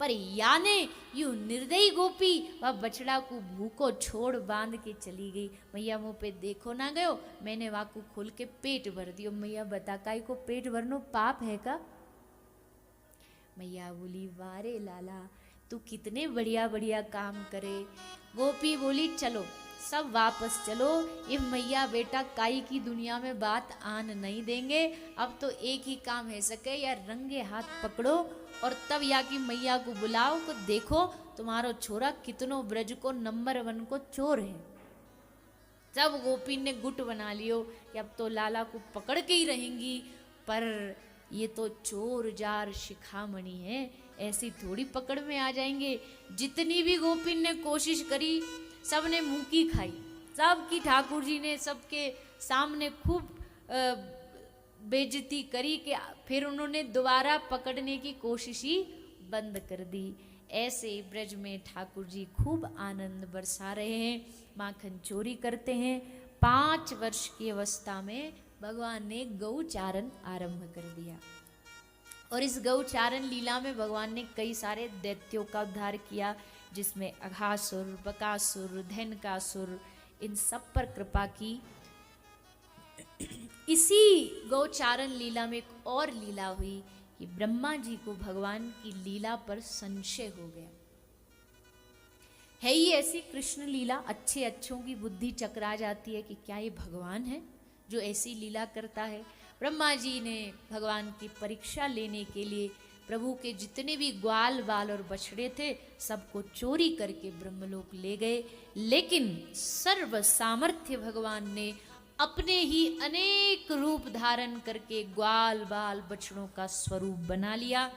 पर याने यू निर्दयी गोपी वह बछड़ा को भूखो छोड़ बांध के चली गई। मैया मुँह पे देखो ना गयो, मैंने वाकू खोल के पेट भर दियो। मैया बता काई को पेट भरनो पाप है का। मैया बोली वारे लाला तू कितने बढ़िया बढ़िया काम करे। गोपी बोली चलो सब वापस चलो, ये मैया बेटा काई की दुनिया में बात आन नहीं देंगे। अब तो एक ही काम है सके, या रंगे हाथ पकड़ो और तब या की मैया को बुलाओ को देखो तुम्हारो छोरा कितनो ब्रज को नंबर 1 को चोर है। जब गोपी ने गुट बना लियो कि अब तो लाला को पकड़ के ही रहेंगी, पर ये तो चोर जार शिखामणि है, ऐसी थोड़ी पकड़ में आ जाएंगे। जितनी भी गोपी ने कोशिश करी सबने मुंह की खाई, सबकी ठाकुर जी ने सबके सामने खूब बेइज्जती करी कि फिर उन्होंने दोबारा पकड़ने की कोशिश ही बंद कर दी। ऐसे ब्रज में ठाकुर जी खूब आनंद बरसा रहे हैं, माखन चोरी करते हैं। 5 वर्ष की अवस्था में भगवान ने गौचारण आरंभ कर दिया और इस गौचारण लीला में भगवान ने कई सारे दैत्यों का उद्धार किया, जिसमें अघासुर, बकासुर, धैनकासुर, इन सब पर कृपा की। इसी गौचारण लीला में एक और लीला हुई कि ब्रह्मा जी को भगवान की लीला पर संशय हो गया। है ही ऐसी कृष्ण लीला, अच्छे अच्छों की बुद्धि चकरा जाती है कि क्या ये भगवान है जो ऐसी लीला करता है। ब्रह्मा जी ने भगवान की परीक्षा लेने के लिए प्रभु के जितने भी ग्वाल बाल और बछड़े थे सबको चोरी करके ब्रह्मलोक ले गए, लेकिन सर्व सामर्थ्य भगवान ने अपने ही अनेक रूप धारण करके ग्वाल बाल बछड़ों का स्वरूप बना लिया।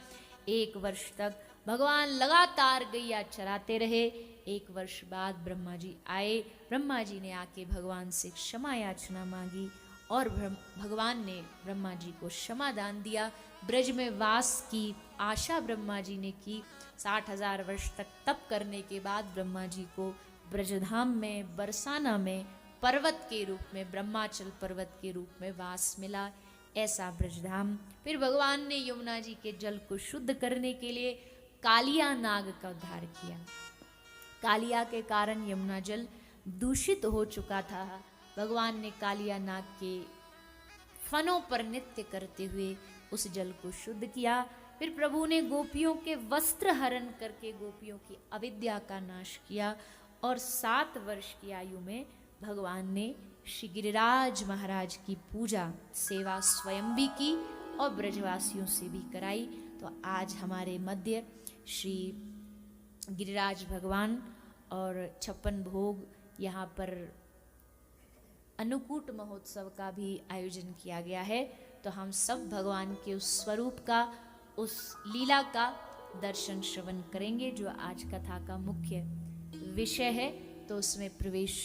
1 वर्ष तक भगवान लगातार गैया चराते रहे। 1 वर्ष बाद ब्रह्मा जी आए। ब्रह्मा जी ने आके भगवान से क्षमा याचना मांगी और भगवान ने ब्रह्मा जी को क्षमा दान दिया। ब्रज में वास की आशा ब्रह्मा जी ने की। 60,000 वर्ष तक तप करने के बाद ब्रह्मा जी को ब्रजधाम में बरसाना में पर्वत के रूप में, ब्रह्माचल पर्वत के रूप में वास मिला। ऐसा ब्रजधाम। फिर भगवान ने यमुना जी के जल को शुद्ध करने के लिए कालिया नाग का उद्धार किया। कालिया के कारण यमुना जल दूषित हो चुका था। भगवान ने कालिया नाग के फनों पर नृत्य करते हुए उस जल को शुद्ध किया। फिर प्रभु ने गोपियों के वस्त्र हरण करके गोपियों की अविद्या का नाश किया और 7 वर्ष की आयु में भगवान ने श्री गिरिराज महाराज की पूजा सेवा स्वयं भी की और ब्रजवासियों से भी कराई। तो आज हमारे मध्य श्री गिरिराज भगवान और 56 भोग यहाँ पर अन्नकूट महोत्सव का भी आयोजन किया गया है। तो हम सब भगवान के उस स्वरूप का, उस लीला का दर्शन श्रवण करेंगे जो आज कथा का मुख्य विषय है। तो उसमें प्रवेश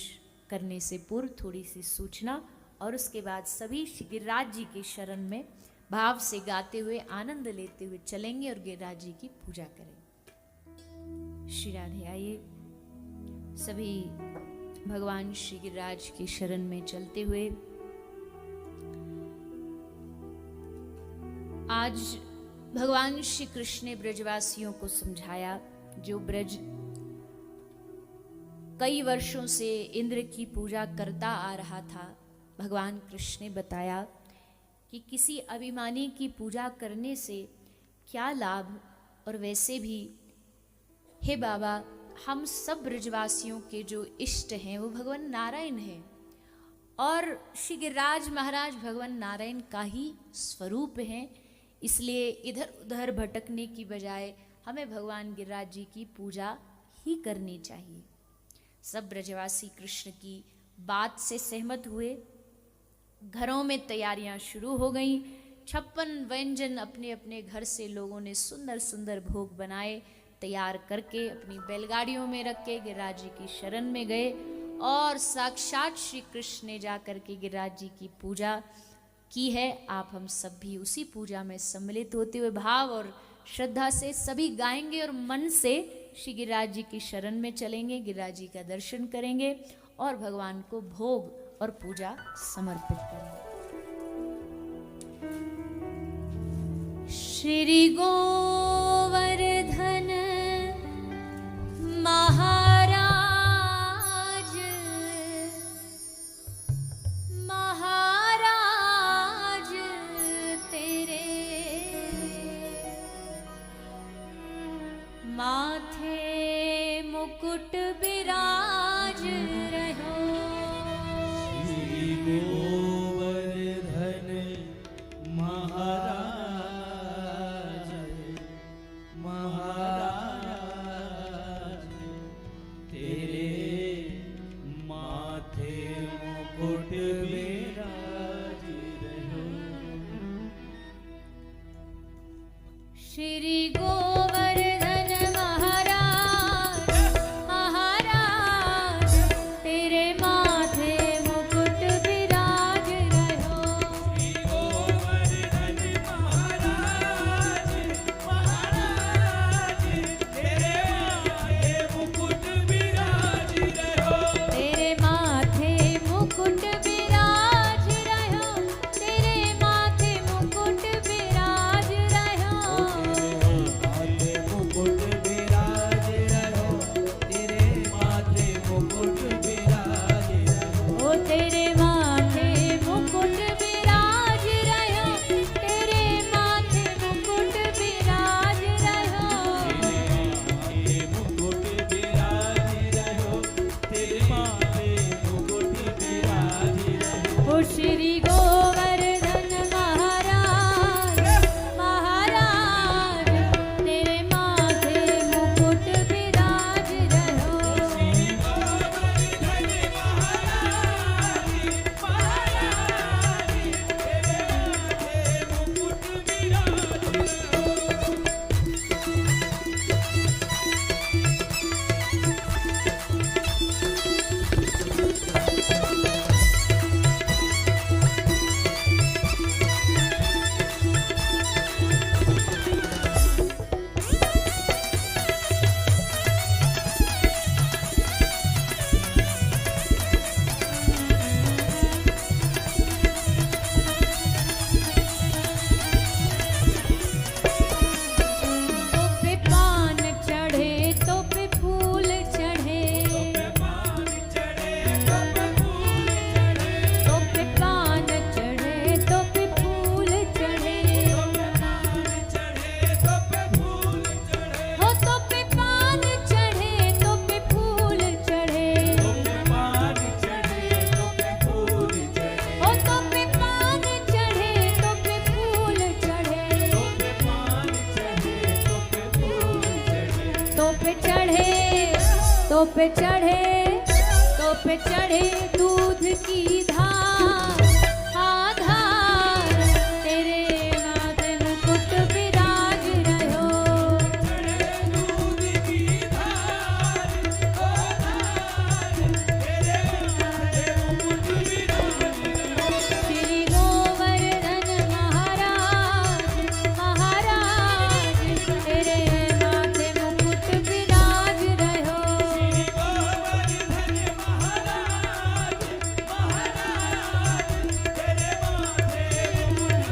करने से पूर्व थोड़ी सी सूचना और उसके बाद सभी गिरिराज जी के शरण में भाव से गाते हुए आनंद लेते हुए चलेंगे और गिरिराज जी की पूजा करेंगे। श्री राधे। आइए सभी भगवान श्री गिरिराज के शरण में चलते हुए आज भगवान श्री कृष्ण ने ब्रजवासियों को समझाया। जो ब्रज कई वर्षों से इंद्र की पूजा करता आ रहा था, भगवान कृष्ण ने बताया कि किसी अभिमानी की पूजा करने से क्या लाभ, और वैसे भी हे बाबा, हम सब ब्रजवासियों के जो इष्ट हैं वो भगवान नारायण हैं और श्री गिरिराज महाराज भगवान नारायण का ही स्वरूप हैं। इसलिए इधर उधर भटकने की बजाय हमें भगवान गिरिराज जी की पूजा ही करनी चाहिए। सब ब्रजवासी कृष्ण की बात से सहमत हुए। घरों में तैयारियां शुरू हो गईं। 56 व्यंजन अपने अपने घर से लोगों ने सुंदर सुंदर भोग बनाए, तैयार करके अपनी बैलगाड़ियों में रख के गिरिराज जी की शरण में गए और साक्षात श्री कृष्ण ने जाकर के गिरिराज जी की पूजा की है। आप हम सब भी उसी पूजा में सम्मिलित होते हुए भाव और श्रद्धा से सभी गाएंगे और मन से श्री गिरिराज जी की शरण में चलेंगे, गिरिराज जी का दर्शन करेंगे और भगवान को भोग और पूजा समर्पित करेंगे। श्री गोवर्धन महाराज महाराज तेरे माथे मुकुट विराज रहो। श्री गोवर्धन महाराज महाराज तेरे माथे मुकुट विराज रहो। श्री गोवर्धन महाराज महाराज तेरे माथे मुकुट विराज रहो। श्री गोवर्धन महाराज महाराज तेरे माथे मुकुट विराज रहो। तेरे माथे मुकुट विराज रहो। तेरे माथे मुकुट विराज रहो। माथे मुकुट विराज रहो। तेरे माथे मुकुट विराज रहो। ओ तेरे माथे मुकुट विराज रहो। तेरे माथे मुकुट विराज रहो। माथे मुकुट विराज रहो। तेरे माथे मुकुट विराज रहो। ओ श्री गोवर्धन महाराज महाराज तेरे माथे मुकुट विराज रहो। श्री गोवर्धन महाराज महाराज तो पे चढ़े दूध की धार, आधार तेरे माथे मुकुट विराज रहो। दूध की धार, ओ धार, तेरे माथे मुकुट विराज रहो। श्री गोवर्धन महाराज, महाराज तेरे माथे मुकुट विराज रहो। गोवर्धन महाराज, महाराज तेरे माथे मुकुट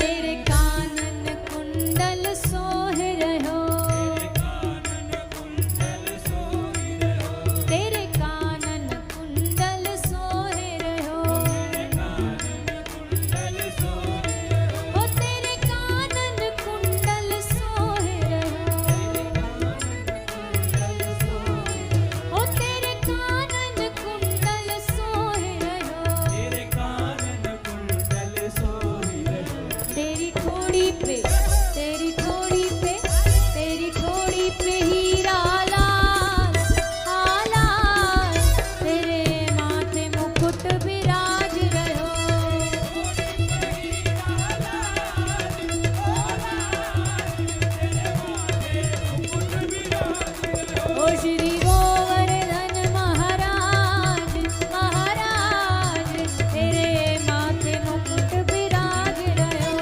तेरे कानन कुंडल सोहे रहो, तेरे कानन कुंडल सोहे रहो, ओ तेरे कानन कुंडल सोहे रहो, ओ तेरे कानन कुंडल सोहे रहो। तेरे कानन कुंडल सोहि रहो। तेरी घोड़ी पे, तेरी घोड़ी पे, तेरी घोड़ी पे हीरा लाल, लाल तेरे माथे मुकुट विराज रहो। ओ श्री गोवर्धन महाराज, महाराज तेरे माथे मुकुट विराज रहो।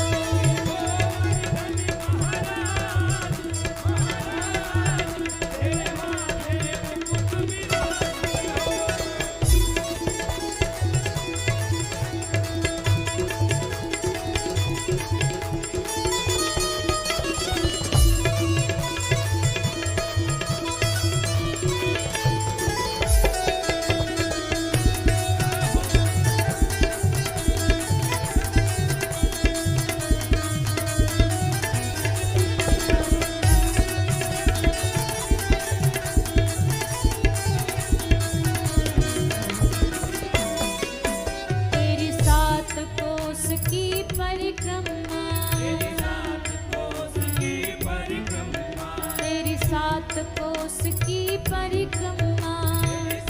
तेरी सात कोस की परिक्रमा, तेरी सात कोस की परिक्रमा, तेरी सात कोस की परिक्रमा,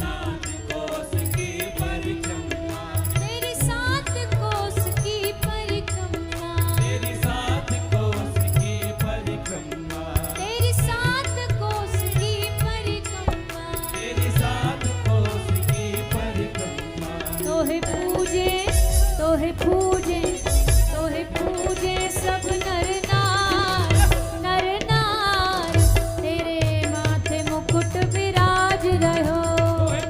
सात कोस की परिक्रमा, तेरी सात कोस की परिक्रमा, तेरी सात कोस की परिक्रमा, तेरी सात कोस की परिक्रमा। तेरी सात कोस की परिक्रमा। तोहे पूजे, तोहे पूजे, तोहे पूजे सब नर नार, नर नार तेरे माथे मुकुट विराज रहो।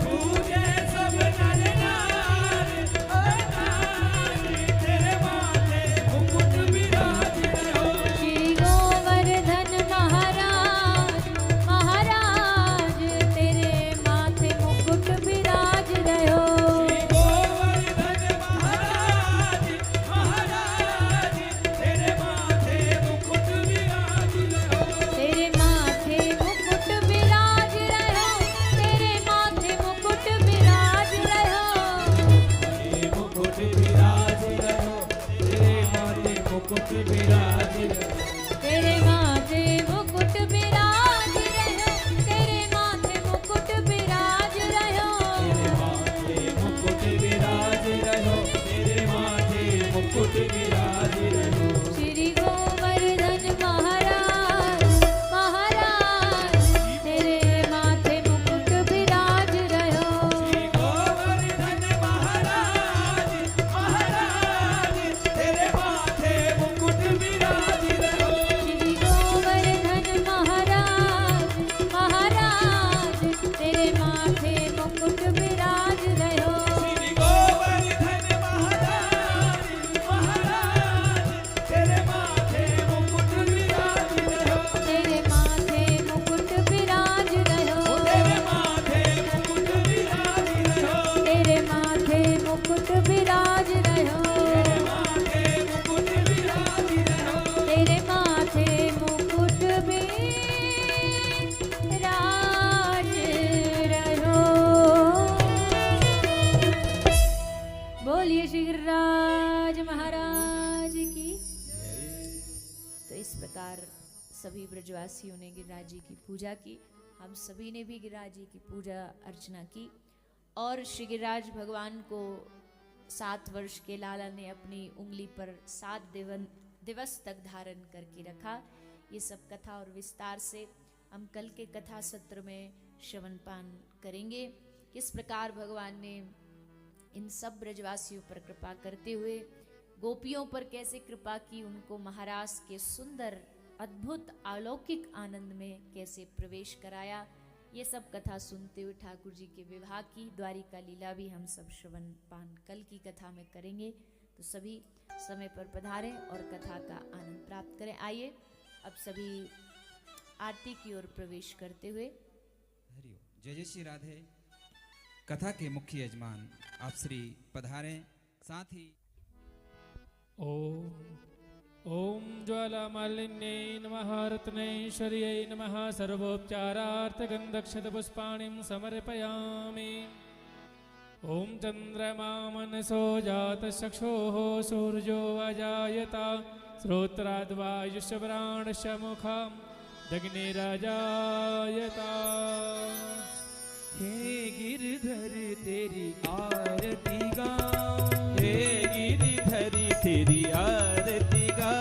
पूजे सब नर नार, ओ नार तेरे माथे मुकुट विराज रहो। श्री गोवर्धन महाराज, महाराज तेरे माथे मुकुट विराज रहो। गोवर्धन महाराज, ब्रजवासियों ने गिरिराज जी की पूजा की, हम सभी ने भी गिरिराज जी की पूजा अर्चना की। और श्री गिरिराज भगवान को 7 वर्ष के लाला ने अपनी उंगली पर 7 दिवस तक धारण करके रखा। ये सब कथा और विस्तार से हम कल के कथा सत्र में श्रवण पान करेंगे। किस प्रकार भगवान ने इन सब ब्रजवासियों पर कृपा करते हुए गोपियों पर कैसे कृपा की, उनको महाराज के सुंदर अद्भुत अलौकिक आनंद में कैसे प्रवेश कराया, ये सब कथा सुनते हुए ठाकुर जी के विवाह की द्वारिका लीला भी हम सब श्रवण पान कल की कथा में करेंगे। तो सभी समय पर पधारें और कथा का आनंद प्राप्त करें। आइए अब सभी आरती की ओर प्रवेश करते हुए। हरिओम। जय जय श्री राधे। कथा के मुख्य यजमान आप श्री पधारें। साथ ही ॐ ज्वालामालिन्यै नमः रत्नैश्वर्यै नमः सर्वोपचारार्थगन्धक्षतपुष्पाणिं समर्पयामि। ॐ चन्द्रमा मनसो जातचक्षुः सूर्यो अजायता श्रोत्राद्वायुष्यप्राणस्य मुखं दग्निरजायता। हे गिरधर तेरी आरती गाऊं, हे गिरिधर तेरी आरती गाऊं।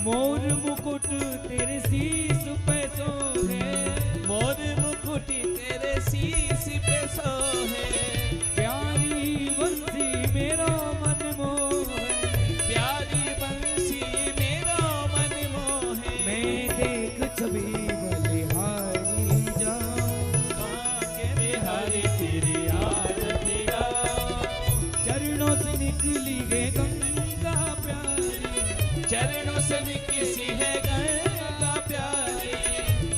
मोर मुकुट तेरे शीश पे सोहे, मोर मुकुट तेरे शीश पे सोहे। प्यारी बंसी मेरा मन मोहे, प्यारी बंसी मेरा मन मोहे। मैं देख छवि बलिहारी जाऊं, हरि तेरी आरती गाऊं। चरणों से निकली है गंगा प्यारी, चरणों से किसी है गंगा प्यारी।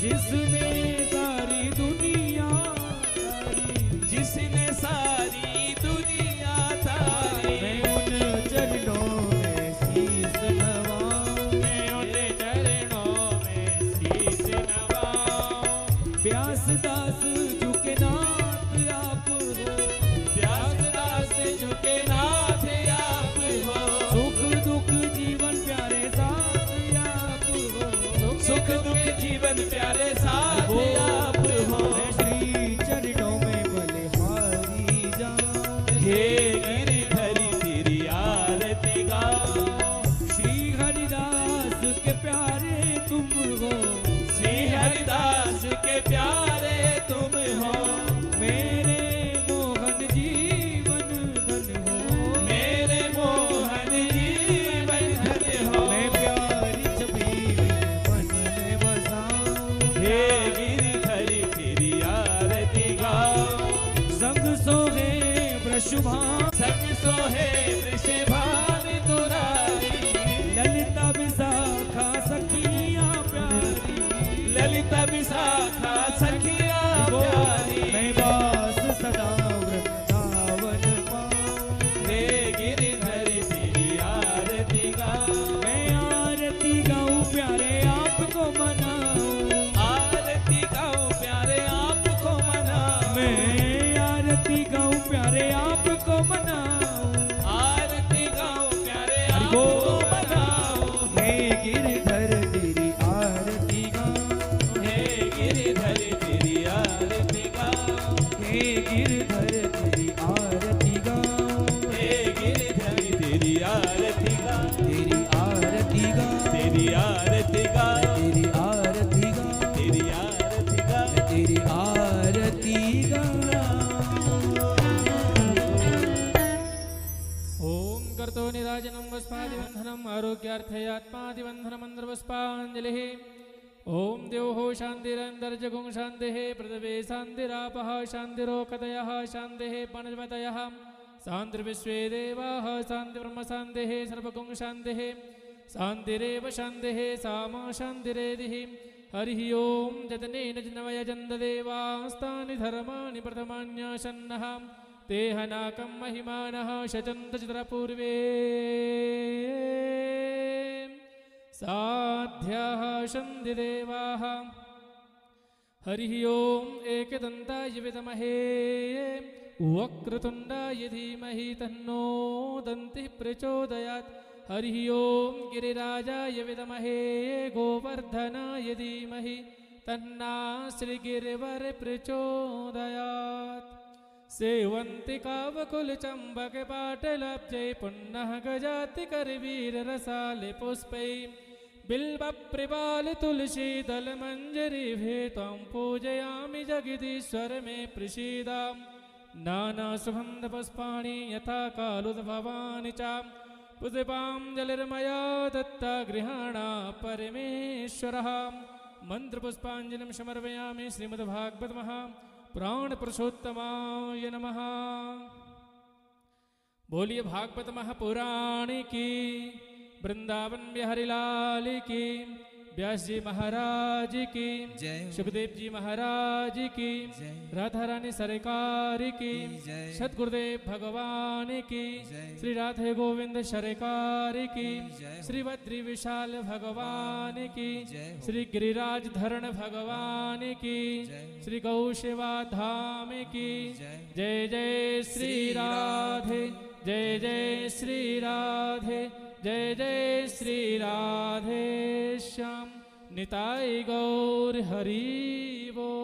जिसने सारी दुनिया तारी, जिसने सारी दुनिया तारी। मैं उन चरणों में शीश नवाऊं, मैं उन चरणों में शीश नवाऊं। व्यास दास झुके नाथ आप हो, व्यास दास झुके नाथ आप हो। सुख दुख जीवन प्यारे साथ आप हो, सुख दुख जीवन प्यारे साथ आप हो। मैं श्री चरणों में बलिहारी जाऊं, हे गिरिधरी तेरी आरती गाऊं। श्री हरिदास के प्यारे तुम हो, श्री हरिदास के प्यारे तुम हो। मेरे मोहन जीवन धन हो, मेरे मोहन जीवन धन हो। मैं प्यारी छवि में मन में बसाऊं, हे गिरिधरी तेरी आरती गाऊं। संग सोहे वृषभान संग सोहे वृषभान तुरारी। ललिता विशाखा सखियां प्यारी, ललिता विशाखा सखिया प्यारी। मैं वास सदा वृंदावन पाऊं, हे गिरिधरी तेरी आरती गाऊं। मैं आरती गाऊं प्यारे आपको मनाऊं, आरती गाऊं प्यारे आपको मनाऊं। मैं आरती गाऊं प्यारे आपको मनाऊं, आरती गाऊं प्यारे हरि बोल। आपको मनाऊं। हे गिरधर तेरी आरती गाऊं, हे गिरिधरी तेरी आरती गाऊं। हे गिरधर तेरी आरती गाऊं, हे गिरिधरी तेरी आरती गाऊं। तेरी आरती गाऊं, तेरी आरती गाऊं। तेरी आरती गाऊं, तेरी आरती गाऊं। तेरी आरती गाऊं। ओम कर्तो निराजनं वस्पादिबन्धनम् आरोग्यार्थयात्मादिबन्धनमन्त्रवस्पाञ्जलिः। ओम देवो शान्तिरन्तर्जगुं शान्तिः पृथिवी शान्तिरापः शान्तिरोकतयः शान्तिः वनस्पतयः शान्तिर्विश्वे देवाः शान्तिब्रह्म शान्तिः सर्वगुं शान्तिः शान्तिरेव शान्तिः सामा शान्तिरेधिः। हरिः ओम जतनेन जनवयजन्तदेवास्तानि धर्माणि प्रथमान्यासन्नः ते हनाकं महिमानः शचन्तचित्रपूर्वे साध्यः शन्तिदेवाः। हरिः ओम एकदन्ताय विद्महे वक्रतुण्डाय धीमहि तन्नो दन्तिः प्रचोदयात्। हरि ओम गिरिराजाय विद्महे गोवर्धनाय धीमहि तन्ना श्रीगिरिवर प्रचोदयात्। सेवन्ति कावकुलचम्बक पाटलाब्जै पुन्नः गजाति करवीर रसाले पुष्पै बिल्वप्रवाल तुलसी दल मंजरी भेत्वां पूजयामि जगदीश्वर मे प्रसीदा। नाना सुगंध पुष्पाणि यथा कालोद्भवानि च पुष्पाञ्जलिर्मया दत्ता गृहाणा परमेश्वरः। मंत्रपुष्पाञ्जलिं समर्पयामि श्रीमद्भागवत महापुराण पुरुषोत्तमाय नमः। बोलिए भागवत महापुराण की, वृंदावन बिहारी लाल की, व्यास जी महाराज की, जय हो। सुखदेव जी महाराज की, जय। राधा रानी सरकार की, जय। सतगुरुदेव भगवान की, जय। श्री राधे गोविंद सरकार की, जय हो। श्री बद्री विशाल भगवान की, जय हो। श्री गिरिराज धरण भगवान की, जय। श्री गौ सेवा धाम की, जय। जय जय श्री राधे, जय जय श्री राधे, जय जय श्री राधे श्याम। निताय गौर हरि बोल।